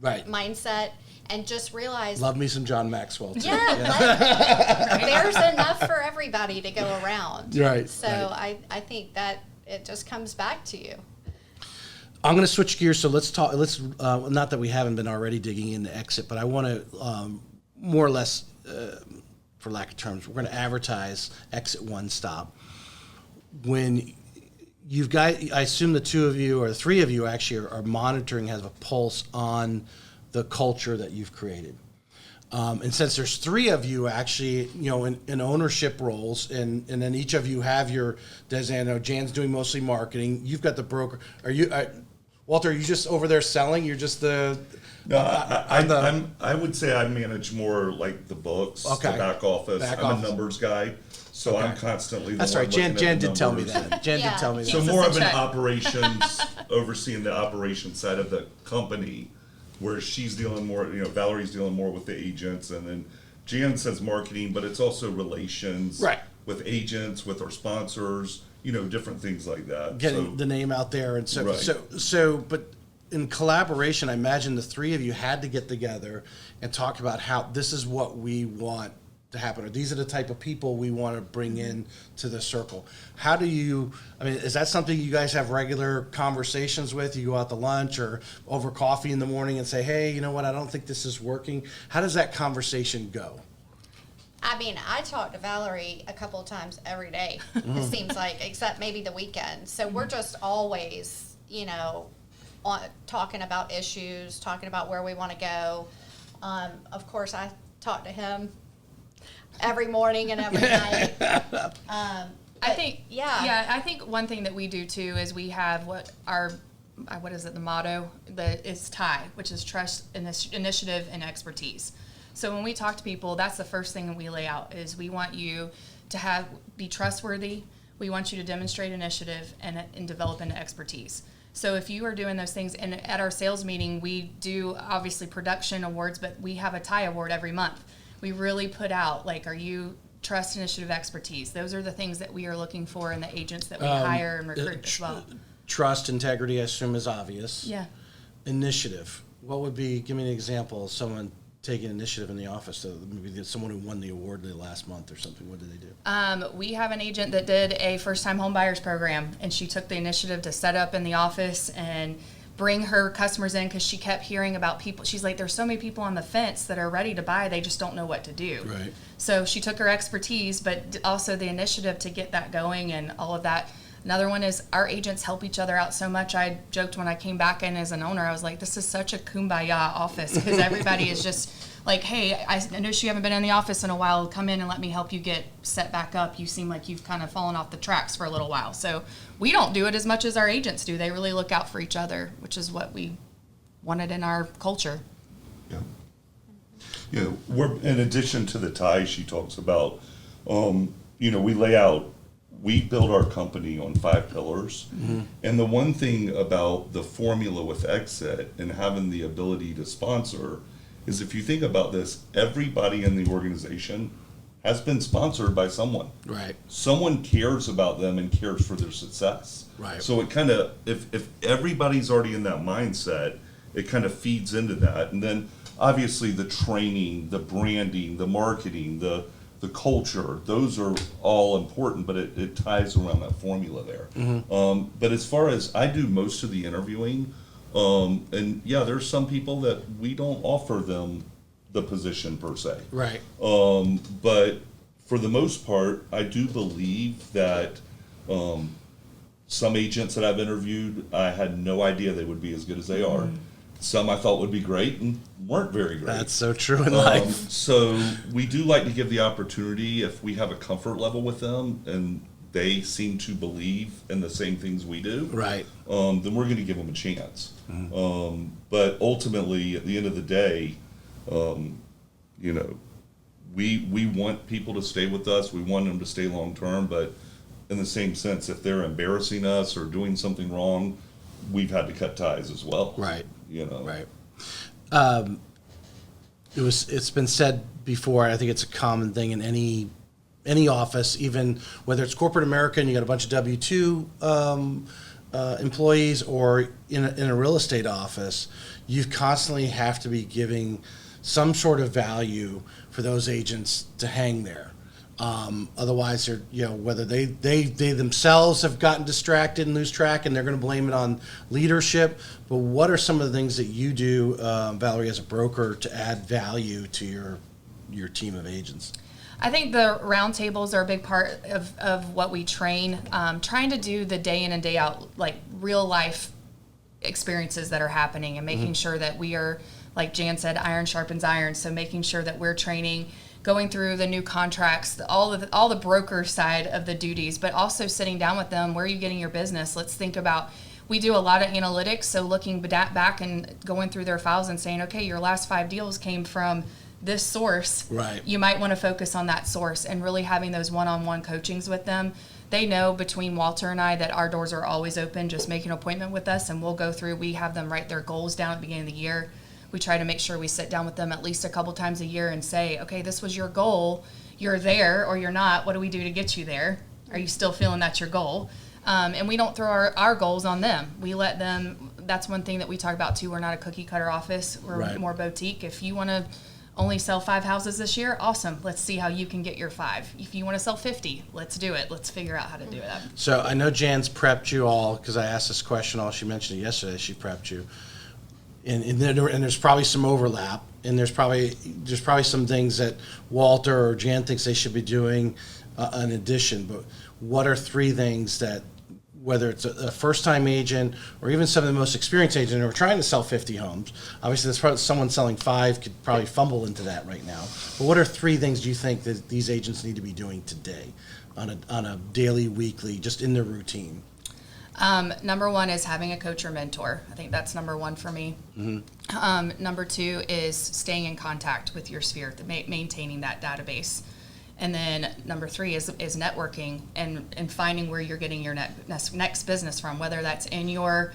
Speaker 2: mindset, and just realize,
Speaker 1: Love me some John Maxwell too.
Speaker 2: There's enough for everybody to go around.
Speaker 1: Right.
Speaker 2: So I think that it just comes back to you.
Speaker 1: I'm going to switch gears. So let's talk. Not that we haven't been already digging into exit, but I want to more or less, for lack of terms, we're going to advertise Exit One Stop. When you've got, I assume the two of you or the three of you actually are monitoring, have a pulse on the culture that you've created. And since there's three of you actually, in ownership roles, and then each of you have your designated. Jan's doing mostly marketing. You've got the broker. Are you, Walter? Are you just over there selling? You're just the.
Speaker 4: No, I would say I manage more like the books, the back office. I'm a numbers guy, so I'm constantly.
Speaker 1: That's right. Jan did tell me that. Jan did tell me that.
Speaker 4: So more of an operations, overseeing the operations side of the company, where she's dealing more, Valerie's dealing more with the agents, and then Jan says marketing, but it's also relations with agents, with our sponsors, different things like that.
Speaker 1: Getting the name out there. And but in collaboration, I imagine the three of you had to get together and talk about how this is what we want to happen, or these are the type of people we want to bring in to the circle. How do you, is that something you guys have regular conversations with? You go out to lunch or over coffee in the morning and say, hey, you know what, I don't think this is working. How does that conversation go?
Speaker 2: I talk to Valerie a couple of times every day, it seems like, except maybe the weekend. So we're just always, talking about issues, talking about where we want to go. Of course, I talk to him every morning and every night.
Speaker 3: I think one thing that we do too is we have the motto is TIE, which is trust, initiative, and expertise. So when we talk to people, that's the first thing that we lay out is we want you to be trustworthy. We want you to demonstrate initiative and develop into expertise. So if you are doing those things, and at our sales meeting, we do obviously production awards, but we have a TIE award every month. We really put out, are you trust, initiative, expertise? Those are the things that we are looking for in the agents that we hire and recruit as well.
Speaker 1: Trust, integrity, I assume, is obvious.
Speaker 3: Yeah.
Speaker 1: Initiative. What would be, give me an example of someone taking initiative in the office? So maybe someone who won the award the last month or something. What did they do?
Speaker 3: We have an agent that did a first-time home buyers program, and she took the initiative to set up in the office and bring her customers in because she kept hearing about people. She's like, there's so many people on the fence that are ready to buy. They just don't know what to do.
Speaker 1: Right.
Speaker 3: So she took her expertise, but also the initiative to get that going and all of that. Another one is our agents help each other out so much. I joked when I came back in as an owner, I was like, this is such a kumbaya office because everybody is just like, hey, I noticed you haven't been in the office in a while. Come in and let me help you get set back up. You seem like you've kind of fallen off the tracks for a little while. So we don't do it as much as our agents do. They really look out for each other, which is what we wanted in our culture.
Speaker 4: Yeah. We're, in addition to the tie she talks about, we build our company on 5 pillars. Mm-hmm. And the one thing about the formula with Exit and having the ability to sponsor is, if you think about this, everybody in the organization has been sponsored by someone.
Speaker 1: Right.
Speaker 4: Someone cares about them and cares for their success.
Speaker 1: Right.
Speaker 4: So it kind of, if everybody's already in that mindset, it kind of feeds into that. And then obviously the training, the branding, the marketing, the culture, those are all important, but it ties around that formula there. But as far as I do most of the interviewing, and yeah, there's some people that we don't offer them the position per se.
Speaker 1: Right.
Speaker 4: But for the most part, I do believe that some agents that I've interviewed, I had no idea they would be as good as they are. Some I thought would be great and weren't very great.
Speaker 1: That's so true in life.
Speaker 4: So we do like to give the opportunity if we have a comfort level with them and they seem to believe in the same things we do.
Speaker 1: Right.
Speaker 4: Then we're going to give them a chance. But ultimately, at the end of the day, you know, we want people to stay with us. We want them to stay long term. But in the same sense, if they're embarrassing us or doing something wrong, we've had to cut ties as well.
Speaker 1: Right.
Speaker 4: You know.
Speaker 1: Right. It's been said before. I think it's a common thing in any office, even whether it's corporate America and you got a bunch of W-2 employees, or in a real estate office, you constantly have to be giving some sort of value for those agents to hang there. Otherwise, they're, you know, whether they themselves have gotten distracted and lose track, and they're going to blame it on leadership. But what are some of the things that you do, Valerie, as a broker, to add value to your team of agents?
Speaker 3: I think the roundtables are a big part of what we train. Trying to do the day in and day out, like real life experiences that are happening, and making sure that we are, like Jan said, iron sharpens iron. So making sure that we're training, going through the new contracts, all the broker side of the duties, but also sitting down with them. Where are you getting your business? Let's think about. We do a lot of analytics, so looking back and going through their files and saying, okay, your last 5 deals came from this source.
Speaker 1: Right.
Speaker 3: You might want to focus on that source, and really having those one-on-one coachings with them. They know between Walter and I that our doors are always open. Just make an appointment with us and we'll go through. We have them write their goals down at the beginning of the year. We try to make sure we sit down with them at least a couple times a year and say, okay, this was your goal. You're there or you're not. What do we do to get you there? Are you still feeling that's your goal? And we don't throw our goals on them. We let them. That's one thing that we talk about too. We're not a cookie cutter office. We're more boutique. If you want to only sell 5 houses this year, awesome. Let's see how you can get your 5. If you want to sell 50, let's do it. Let's figure out how to do that.
Speaker 1: So I know Jan's prepped you all, because I asked this question all. She mentioned it yesterday. She prepped you, and there's probably some overlap, and there's probably some things that Walter or Jan thinks they should be doing in addition. But what are 3 things that, whether it's a first-time agent or even some of the most experienced agents who are trying to sell 50 homes, obviously there's probably someone selling 5 could probably fumble into that right now. But what are 3 things do you think that these agents need to be doing today on a daily, weekly, just in their routine?
Speaker 3: Number 1 is having a coach or mentor. I think that's number 1 for me. Number 2 is staying in contact with your sphere, maintaining that database. And then number 3 is networking and finding where you're getting your next business from, whether that's in your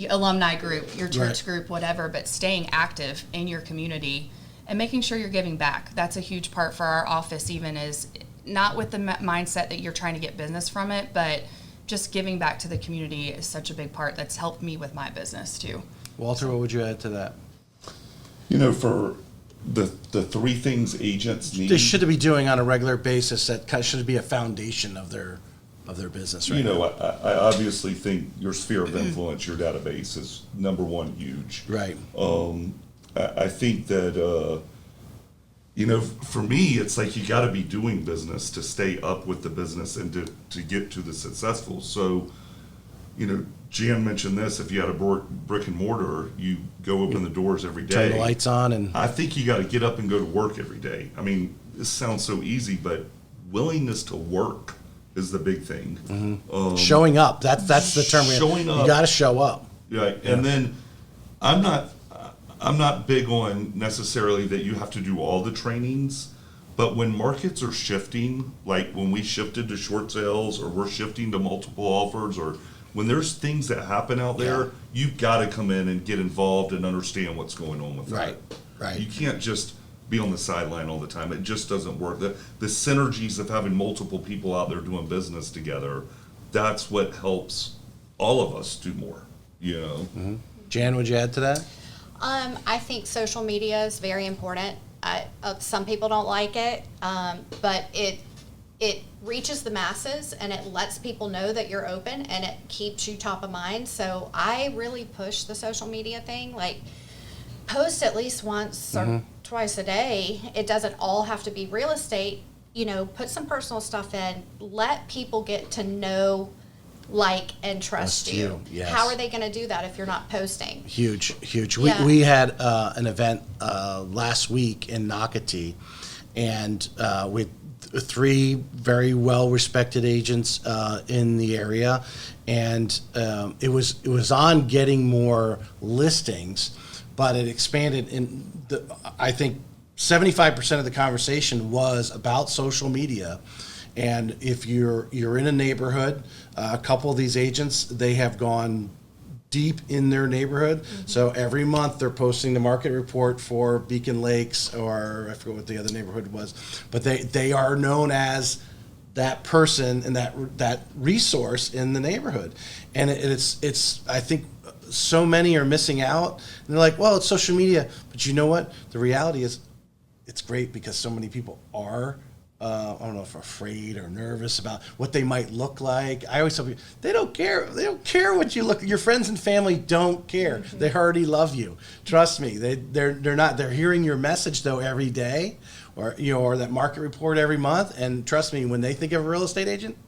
Speaker 3: alumni group, your church group, whatever, but staying active in your community and making sure you're giving back. That's a huge part for our office, even is not with the mindset that you're trying to get business from it, but just giving back to the community is such a big part that's helped me with my business too.
Speaker 1: Walter, what would you add to that?
Speaker 4: You know, for the 3 things agents need,
Speaker 1: They should be doing on a regular basis that should be a foundation of their business, right?
Speaker 4: you know, I obviously think your sphere of influence, your database, is number 1 huge.
Speaker 1: Right.
Speaker 4: I think that, you know, for me, it's like you got to be doing business to stay up with the business and to get to the successful. So, you know, Jan mentioned this, if you had a brick and mortar, you go open the doors every day.
Speaker 1: Turn the lights on and...
Speaker 4: I think you got to get up and go to work every day. I mean, this sounds so easy, but willingness to work is the big thing.
Speaker 1: showing up. That's the term.
Speaker 4: Showing up.
Speaker 1: You got to show up.
Speaker 4: Right. And then I'm not big on necessarily that you have to do all the trainings, but when markets are shifting, like when we shifted to short sales or we're shifting to multiple offers, or when there's things that happen out there, you've got to come in and get involved and understand what's going on with that.
Speaker 1: Right.
Speaker 4: You can't just be on the sideline all the time. It just doesn't work. The synergies of having multiple people out there doing business together, that's what helps all of us do more, you know?
Speaker 1: Mm-hmm. Jan, would you add to that?
Speaker 2: I think social media is very important. Some people don't like it, but it reaches the masses and it lets people know that you're open and it keeps you top of mind. So I really push the social media thing, like post at least once or twice a day. It doesn't all have to be real estate. You know, put some personal stuff in. Let people get to know, like, and trust you.
Speaker 1: Yes.
Speaker 2: How are they going to do that if you're not posting?
Speaker 1: Huge.
Speaker 2: Yeah.
Speaker 1: We had an event last week in Nocatee, and with 3 very well-respected agents in the area, and it was on getting more listings, but it expanded. I think 75% of the conversation was about social media. And if you're in a neighborhood, a couple of these agents, they have gone deep in their neighborhood. So every month they're posting the market report for Beacon Lakes, or I forget what the other neighborhood was, but they are known as that person and that resource in the neighborhood. And it's I think so many are missing out, and they're like, well, it's social media, but you know what? The reality is, it's great because so many people are. I don't know if afraid or nervous about what they might look like. I always tell people, they don't care. They don't care what you look. Your friends and family don't care. They already love you. Trust me. They're not. They're hearing your message though every day, or or that market report every month. And trust me, when they think of a real estate agent,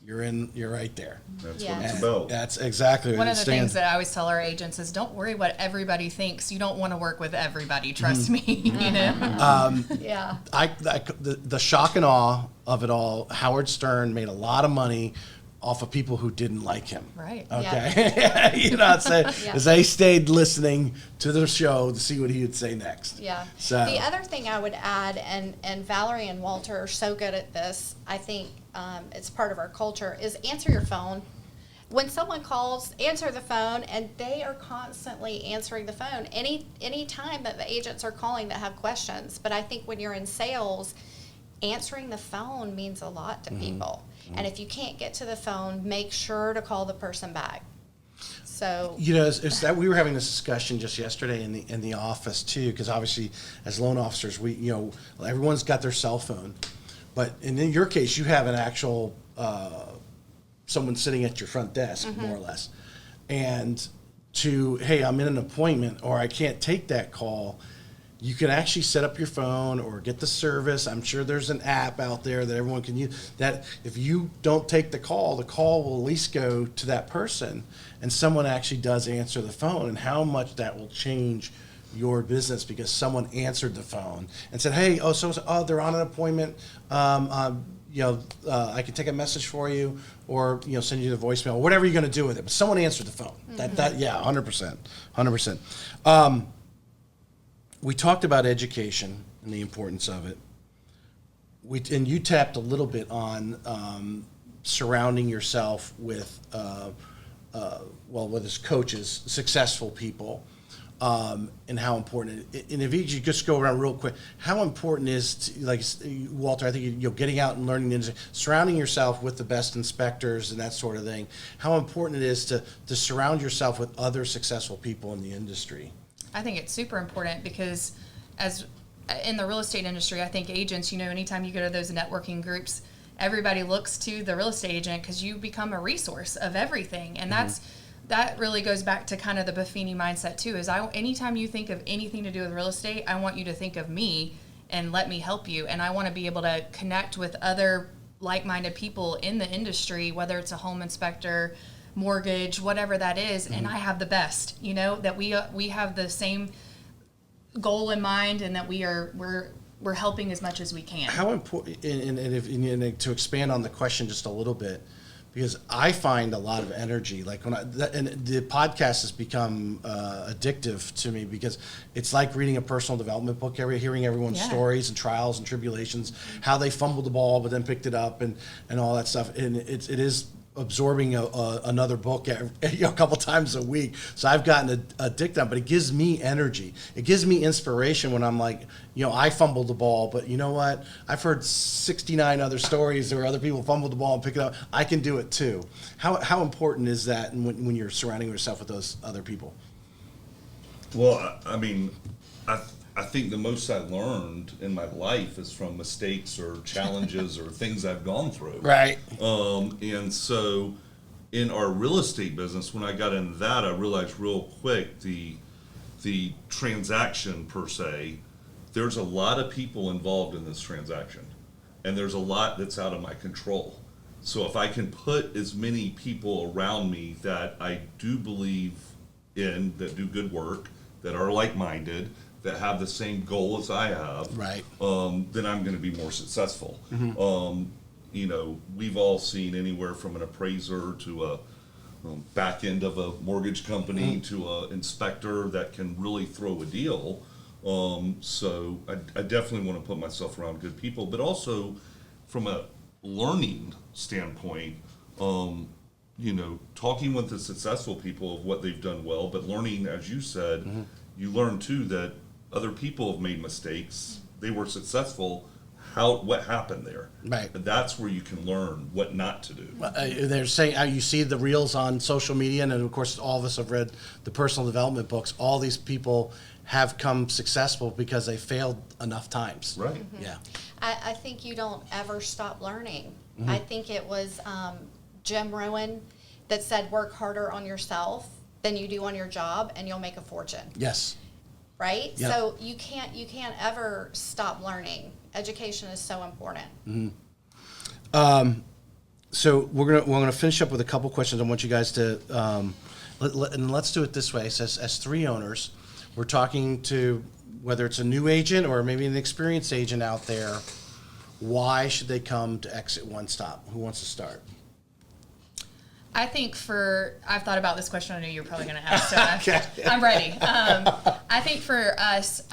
Speaker 1: you're right there.
Speaker 4: That's
Speaker 2: Yeah.
Speaker 4: what it's about.
Speaker 1: That's exactly what
Speaker 3: One
Speaker 1: it
Speaker 3: of the
Speaker 1: stands.
Speaker 3: things that I always tell our agents is don't worry what everybody thinks. You don't want to work with everybody. Trust me. You know.
Speaker 2: Yeah.
Speaker 1: The shock and awe of it all. Howard Stern made a lot of money off of people who didn't like him.
Speaker 3: Right.
Speaker 1: Okay. You know what I'm saying?
Speaker 2: Yeah.
Speaker 1: As they stayed listening to the show to see what he would say next.
Speaker 2: Yeah.
Speaker 1: So
Speaker 2: The other thing I would add, and Valerie and Walter are so good at this, I think it's part of our culture, is answer your phone. When someone calls, answer the phone, and they are constantly answering the phone. Any time that the agents are calling that have questions. But I think when you're in sales, answering the phone means a lot to people. And if you can't get to the phone, make sure to call the person back. So
Speaker 1: it's that we were having this discussion just yesterday in the office too, because obviously as loan officers, we everyone's got their cell phone, but in your case, you have an actual someone sitting at your front desk, more or less, and hey, I'm in an appointment or I can't take that call. You can actually set up your phone or get the service. I'm sure there's an app out there that everyone can use, that if you don't take the call will at least go to that person and someone actually does answer the phone, and how much that will change your business because someone answered the phone and said, hey, they're on an appointment. I can take a message for you or, send you the voicemail, whatever you're going to do with it. But someone answered the phone. Yeah, 100%. We talked about education and the importance of it. And you tapped a little bit on surrounding yourself with, whether it's coaches, successful people, and how important it is. And if you could just go around real quick, how important is, Walter, I think getting out and learning the industry, surrounding yourself with the best inspectors and that sort of thing, how important it is to surround yourself with other successful people in the industry.
Speaker 3: I think it's super important because as in the real estate industry, I think agents, anytime you go to those networking groups, everybody looks to the real estate agent because you become a resource of everything. And that really goes back to kind of the Buffini mindset too, is anytime you think of anything to do with real estate, I want you to think of me and let me help you. And I want to be able to connect with other like-minded people in the industry, whether it's a home inspector, mortgage, whatever that is, and I have the best, that we have the same goal in mind, and that we're helping as much as we can. How
Speaker 1: important, and to expand on the question just a little bit, because I find a lot of energy, like and the podcast has become addictive to me because it's like reading a personal development book, hearing everyone's stories and trials and tribulations, how they fumbled the ball but then picked it up and all that stuff, and it is absorbing another book a couple times a week. So I've gotten addicted on, but it gives me energy. It gives me inspiration when I'm like, I fumbled the ball, but you know what? I've heard 69 other stories where other people fumbled the ball and pick it up. I can do it too. How important is that when you're surrounding yourself with those other people?
Speaker 4: Well, I mean, I think the most I learned in my life is from mistakes or challenges or things I've gone through.
Speaker 1: Right.
Speaker 4: And so in our real estate business, when I got into that, I realized real quick the transaction per se, there's a lot of people involved in this transaction, and there's a lot that's out of my control. So if I can put as many people around me that I do believe in, that do good work, that are like-minded, that have the same goal as I have,
Speaker 1: right,
Speaker 4: then I'm going to be more successful. We've all seen anywhere from an appraiser to a back end of a mortgage company to an inspector that can really throw a deal. So I definitely want to put myself around good people, but also from a learning standpoint, talking with the successful people of what they've done well, but learning, as you said, you learn too that other people have made mistakes. They were successful. What happened there?
Speaker 1: Right.
Speaker 4: And that's where you can learn what not to do.
Speaker 1: They're saying you see the reels on social media, and of course, all of us have read the personal development books. All these people have come successful because they failed enough times.
Speaker 4: Right.
Speaker 2: Mm-hmm.
Speaker 1: Yeah.
Speaker 2: I think you don't ever stop learning. I think it was Jim Rohn that said, work harder on yourself than you do on your job, and you'll make a fortune.
Speaker 1: Yes.
Speaker 2: Right?
Speaker 1: Yep.
Speaker 2: So you can't ever stop learning. Education is so important.
Speaker 1: So we're gonna finish up with a couple questions. I want you guys to and let's do it this way. So as three owners, we're talking to whether it's a new agent or maybe an experienced agent out there. Why should they come to Exit One Stop? Who wants to start?
Speaker 3: I think I've thought about this question. I know you're probably going to ask, so
Speaker 1: Okay.
Speaker 3: I'm ready. I think for us,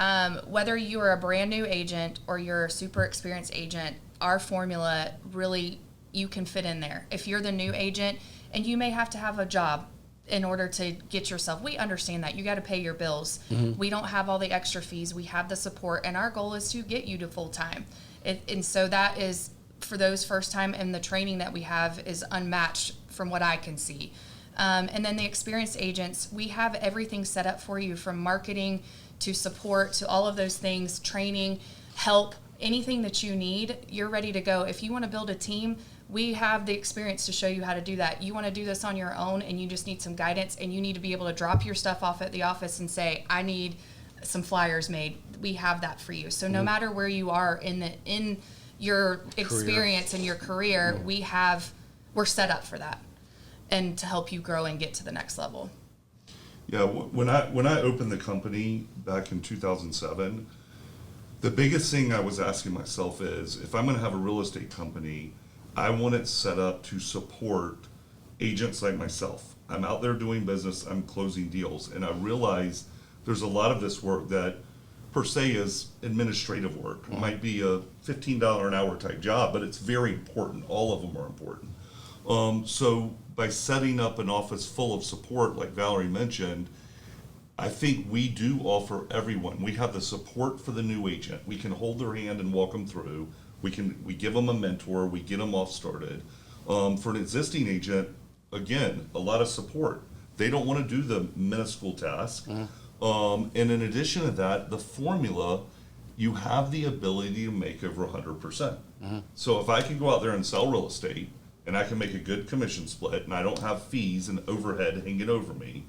Speaker 3: whether you are a brand new agent or you're a super experienced agent, our formula really, you can fit in there. If you're the new agent and you may have to have a job in order to get yourself, we understand that. You got to pay your bills. We don't have all the extra fees. We have the support, and our goal is to get you to full time. And so that is, for those first time, and the training that we have is unmatched from what I can see. And then the experienced agents, we have everything set up for you, from marketing to support to all of those things, training, help, anything that you need, you're ready to go. If you want to build a team, we have the experience to show you how to do that. You want to do this on your own and you just need some guidance, and you need to be able to drop your stuff off at the office and say, I need some flyers made. We have that for you. So no matter where you are in your experience and your career, we're set up for that, and to help you grow and get to the next level.
Speaker 4: Yeah, when I opened the company back in 2007, the biggest thing I was asking myself is, if I'm going to have a real estate company, I want it set up to support agents like myself. I'm out there doing business, I'm closing deals, and I realize there's a lot of this work that per se is administrative work. It might be a $15 an hour type job, but it's very important. All of them are important. So by setting up an office full of support, like Valerie mentioned, I think we do offer everyone. We have the support for the new agent. We can hold their hand and walk them through. We give them a mentor. We get them off started. For an existing agent, again, a lot of support. They don't want to do the minuscule task. And in addition to that, the formula, you have the ability to make over 100%. So if I can go out there and sell real estate, and I can make a good commission split, and I don't have fees and overhead hanging over me,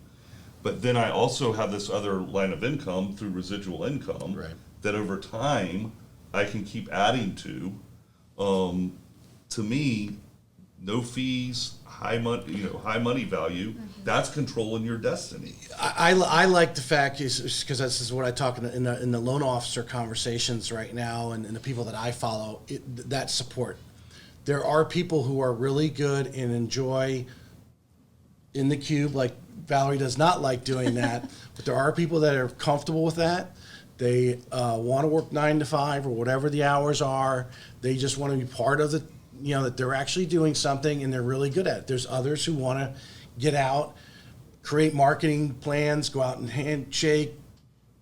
Speaker 4: but then I also have this other line of income through residual income that over time I can keep adding to. To me, no fees, high money value. That's controlling your destiny.
Speaker 1: I like the fact is because this is what I talk in the loan officer conversations right now, and the people that I follow. That support. There are people who are really good and enjoy in the cube, like Valerie does not like doing that, but there are people that are comfortable with that. They want to work 9 to 5 or whatever the hours are. They just want to be part of that they're actually doing something and they're really good at it. There's others who want to get out, create marketing plans, go out and handshake,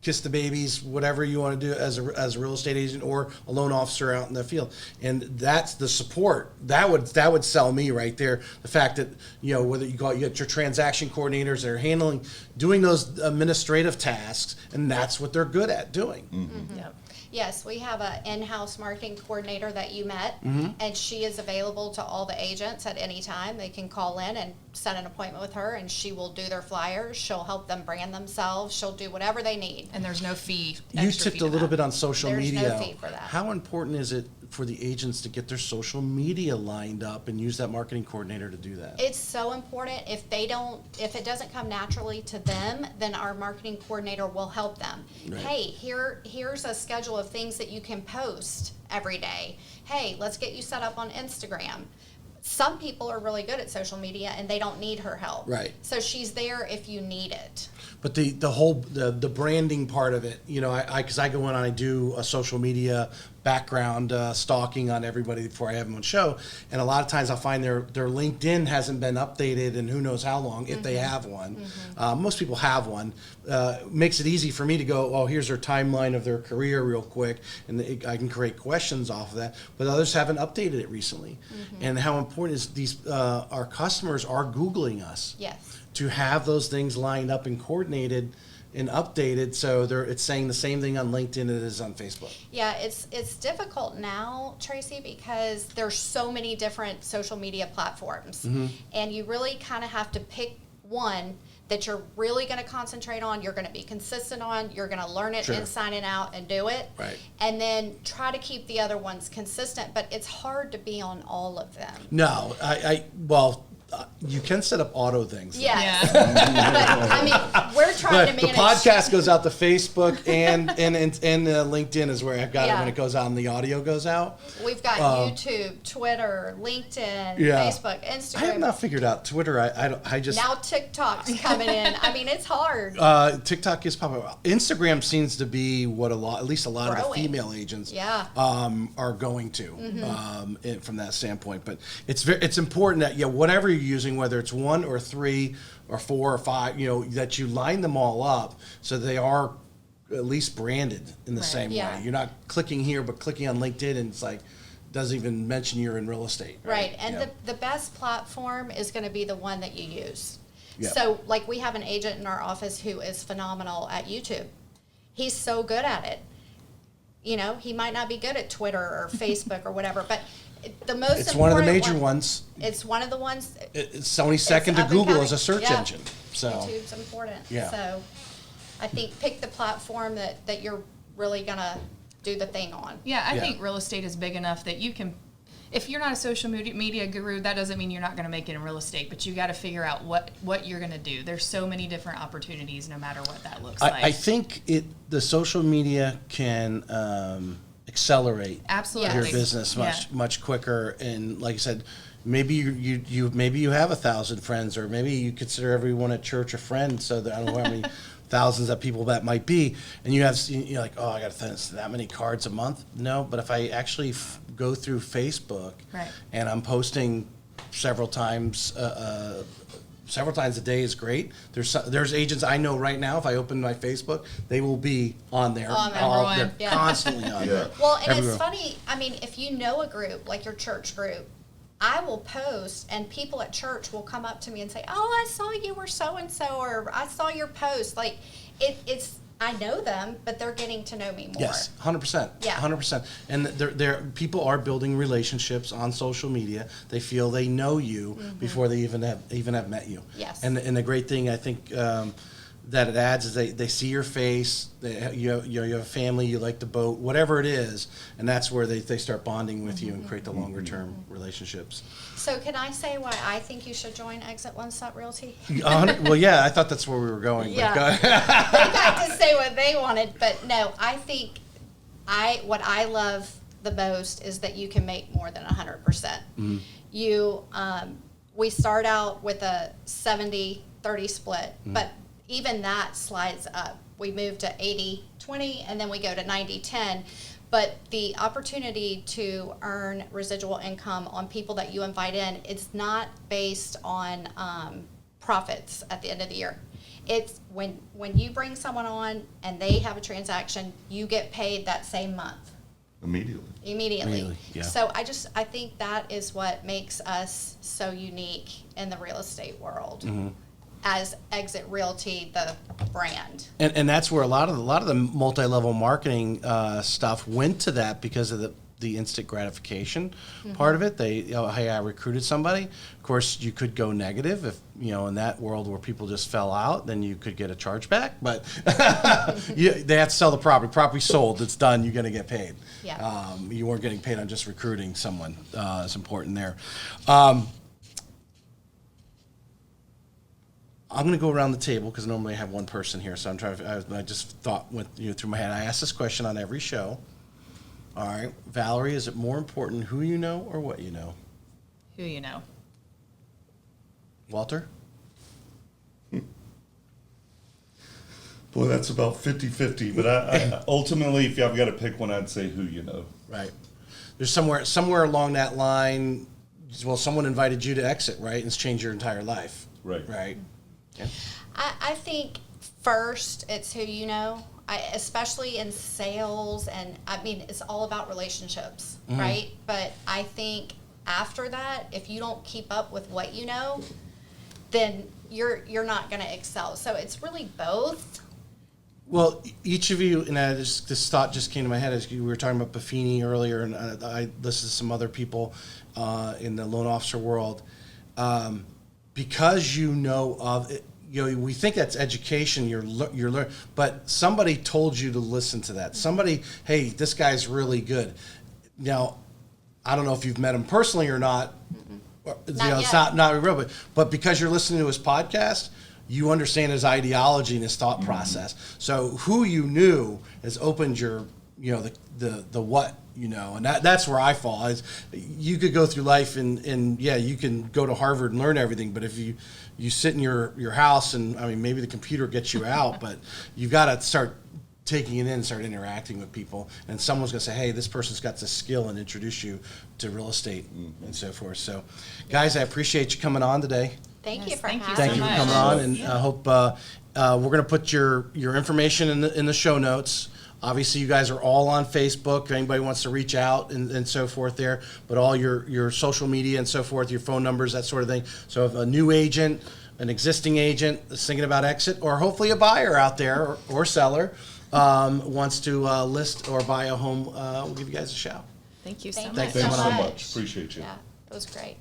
Speaker 1: kiss the babies, whatever you want to do as a real estate agent or a loan officer out in the field. And that's the support. That would sell me right there. The fact that, whether you get your transaction coordinators that are doing those administrative tasks, and that's what they're good at doing.
Speaker 2: Mm-hmm. Yep. Yes, we have an in-house marketing coordinator that you met, and she is available to all the agents at any time. They can call in and set an appointment with her, and she will do their flyers. She'll help them brand themselves. She'll do whatever they need.
Speaker 3: And there's no fee.
Speaker 1: You tipped a little bit on social media.
Speaker 2: There's no fee for that.
Speaker 1: How important is it for the agents to get their social media lined up and use that marketing coordinator to do that?
Speaker 2: It's so important. If it doesn't come naturally to them, then our marketing coordinator will help them.
Speaker 1: Right.
Speaker 2: Hey, here's a schedule of things that you can post every day. Hey, let's get you set up on Instagram. Some people are really good at social media and they don't need her help.
Speaker 1: Right.
Speaker 2: So she's there if you need it.
Speaker 1: But the whole branding part of it, because I go in and I do a social media background stalking on everybody before I have them on show, and a lot of times I'll find their LinkedIn hasn't been updated in who knows how long, if they have one. Most people have one. Makes it easy for me to go, oh, here's their timeline of their career real quick, and I can create questions off of that. But others haven't updated it recently, and how important is these our customers are Googling us.
Speaker 2: Yes.
Speaker 1: To have those things lined up and coordinated and updated, so it's saying the same thing on LinkedIn as it is on Facebook.
Speaker 2: Yeah, it's difficult now, Tracy, because there's so many different social media platforms, and you really kind of have to pick one that you're really going to concentrate on, you're going to be consistent on, you're going to learn it inside and out and do it.
Speaker 1: Right.
Speaker 2: And then try to keep the other ones consistent, but it's hard to be on all of them.
Speaker 1: No, you can set up auto things.
Speaker 2: Yes. But I mean, we're trying to manage.
Speaker 1: The podcast goes out to Facebook and LinkedIn is where I've got it when it goes out and the audio goes out.
Speaker 2: We've got YouTube, Twitter, LinkedIn, Facebook, Instagram.
Speaker 1: I have not figured out Twitter. I just
Speaker 2: now TikTok's coming in. I mean, it's hard.
Speaker 1: TikTok is popular. Instagram seems to be what at least a lot of the female agents are going to from that standpoint. But it's important that whatever you're using, whether it's 1 or 3 or 4 or 5, that you line them all up so they are at least branded in the same way. You're not clicking here but clicking on LinkedIn and it's like doesn't even mention you're in real estate.
Speaker 2: Right. And the best platform is going to be the one that you use.
Speaker 1: Yep.
Speaker 2: So like we have an agent in our office who is phenomenal at YouTube. He's so good at it. He might not be good at Twitter or Facebook or whatever, but the most
Speaker 1: it's one of the major ones.
Speaker 2: It's one of the ones.
Speaker 1: It's only second to Google as a search engine. So
Speaker 2: YouTube's important.
Speaker 1: Yeah.
Speaker 2: So I think pick the platform that you're really gonna do the thing on.
Speaker 3: Yeah, I think real estate is big enough that you can. If you're not a social media guru, that doesn't mean you're not going to make it in real estate, but you got to figure out what you're going to do. There's so many different opportunities, no matter what that looks like.
Speaker 1: I think the social media can accelerate your business much quicker. And like I said, maybe you have 1,000 friends, or maybe you consider everyone at church a friend. So that I don't know how many thousands of people that might be, and you're like, oh, I got to send that many cards a month. No, but if I actually go through Facebook and I'm posting several times a day is great. There's agents I know right now, if I open my Facebook, they will be on there. They're constantly on there.
Speaker 2: Well, and it's funny, I mean, if you know a group, like your church group, I will post and people at church will come up to me and say, oh, I saw you were so-and-so, or I saw your post. Like, it's I know them, but they're getting to know me more.
Speaker 1: Yes, 100%.
Speaker 2: Yeah.
Speaker 1: 100%. And people are building relationships on social media. They feel they know you before they even have met you.
Speaker 2: Yes.
Speaker 1: And the great thing I think that it adds is they see your face. You have a family. You like the boat, whatever it is, and that's where they start bonding with you and create the longer term relationships.
Speaker 2: So can I say why I think you should join Exit One Stop Realty?
Speaker 1: Well, yeah, I thought that's where we were going.
Speaker 2: Yeah.
Speaker 1: But
Speaker 2: They got to say what they wanted, but no, I think what I love the most is that you can make more than 100%. We start out with a 70-30 split, but even that slides up. We move to 80-20, and then we go to 90-10. But the opportunity to earn residual income on people that you invite in, it's not based on profits at the end of the year. It's when you bring someone on and they have a transaction, you get paid that same month. Immediately.
Speaker 1: Yeah.
Speaker 2: So I think that is what makes us so unique in the real estate world. As Exit Realty, the brand.
Speaker 1: And that's where a lot of the multi-level marketing stuff went to that because of the instant gratification part of it. They, hey, I recruited somebody. Of course, you could go negative if, in that world where people just fell out, then you could get a chargeback. But they have to sell the property. Property sold. It's done. You're going to get paid.
Speaker 2: Yeah.
Speaker 1: You weren't getting paid on just recruiting someone. It's important there. I'm going to go around the table because normally I have one person here, so I'm trying. I just thought went through my head. I ask this question on every show. All right, Valerie, is it more important who you know or what you know?
Speaker 3: Who you know.
Speaker 1: Walter?
Speaker 4: Boy, that's about 50-50, but I ultimately, if I've got to pick one, I'd say who you know.
Speaker 1: Right. There's somewhere along that line, well, someone invited you to Exit, right? And it's changed your entire life.
Speaker 4: Right.
Speaker 1: Right. Yeah.
Speaker 2: I think first it's who you know, especially in sales, and I mean it's all about relationships, right? But I think after that, if you don't keep up with what you know, then you're not going to excel. So it's really both.
Speaker 1: Well, each of you, and this thought just came to my head as we were talking about Buffini earlier, and I listened to some other people in the loan officer world. Because you know of it, we think that's education. You're learning, but somebody told you to listen to that. Somebody, hey, this guy's really good. Now, I don't know if you've met him personally or not. It's not real, but because you're listening to his podcast, you understand his ideology and his thought process. So who you knew has opened your, the what. And that's where I fall. Is you could go through life and you can go to Harvard and learn everything, but if you sit in your house and maybe the computer gets you out, but you've got to start taking it in and start interacting with people, and someone's going to say, hey, this person's got this skill, and introduce you to real estate and so forth. So guys, I appreciate you coming on today.
Speaker 2: Thank you for
Speaker 3: thank you
Speaker 2: having
Speaker 1: Thank you for coming on, and I hope we're going to put your information in the show notes. Obviously, you guys are all on Facebook. If anybody wants to reach out and so forth there, but all your social media and so forth, your phone numbers, that sort of thing. So if a new agent, an existing agent is thinking about exit, or hopefully a buyer out there or seller wants to list or buy a home, we'll give you guys a shout.
Speaker 3: Thank you so
Speaker 2: Thank
Speaker 3: much.
Speaker 2: you
Speaker 4: Thanks
Speaker 2: so
Speaker 4: so
Speaker 2: much.
Speaker 4: much. Appreciate you.
Speaker 2: Yeah, it was great.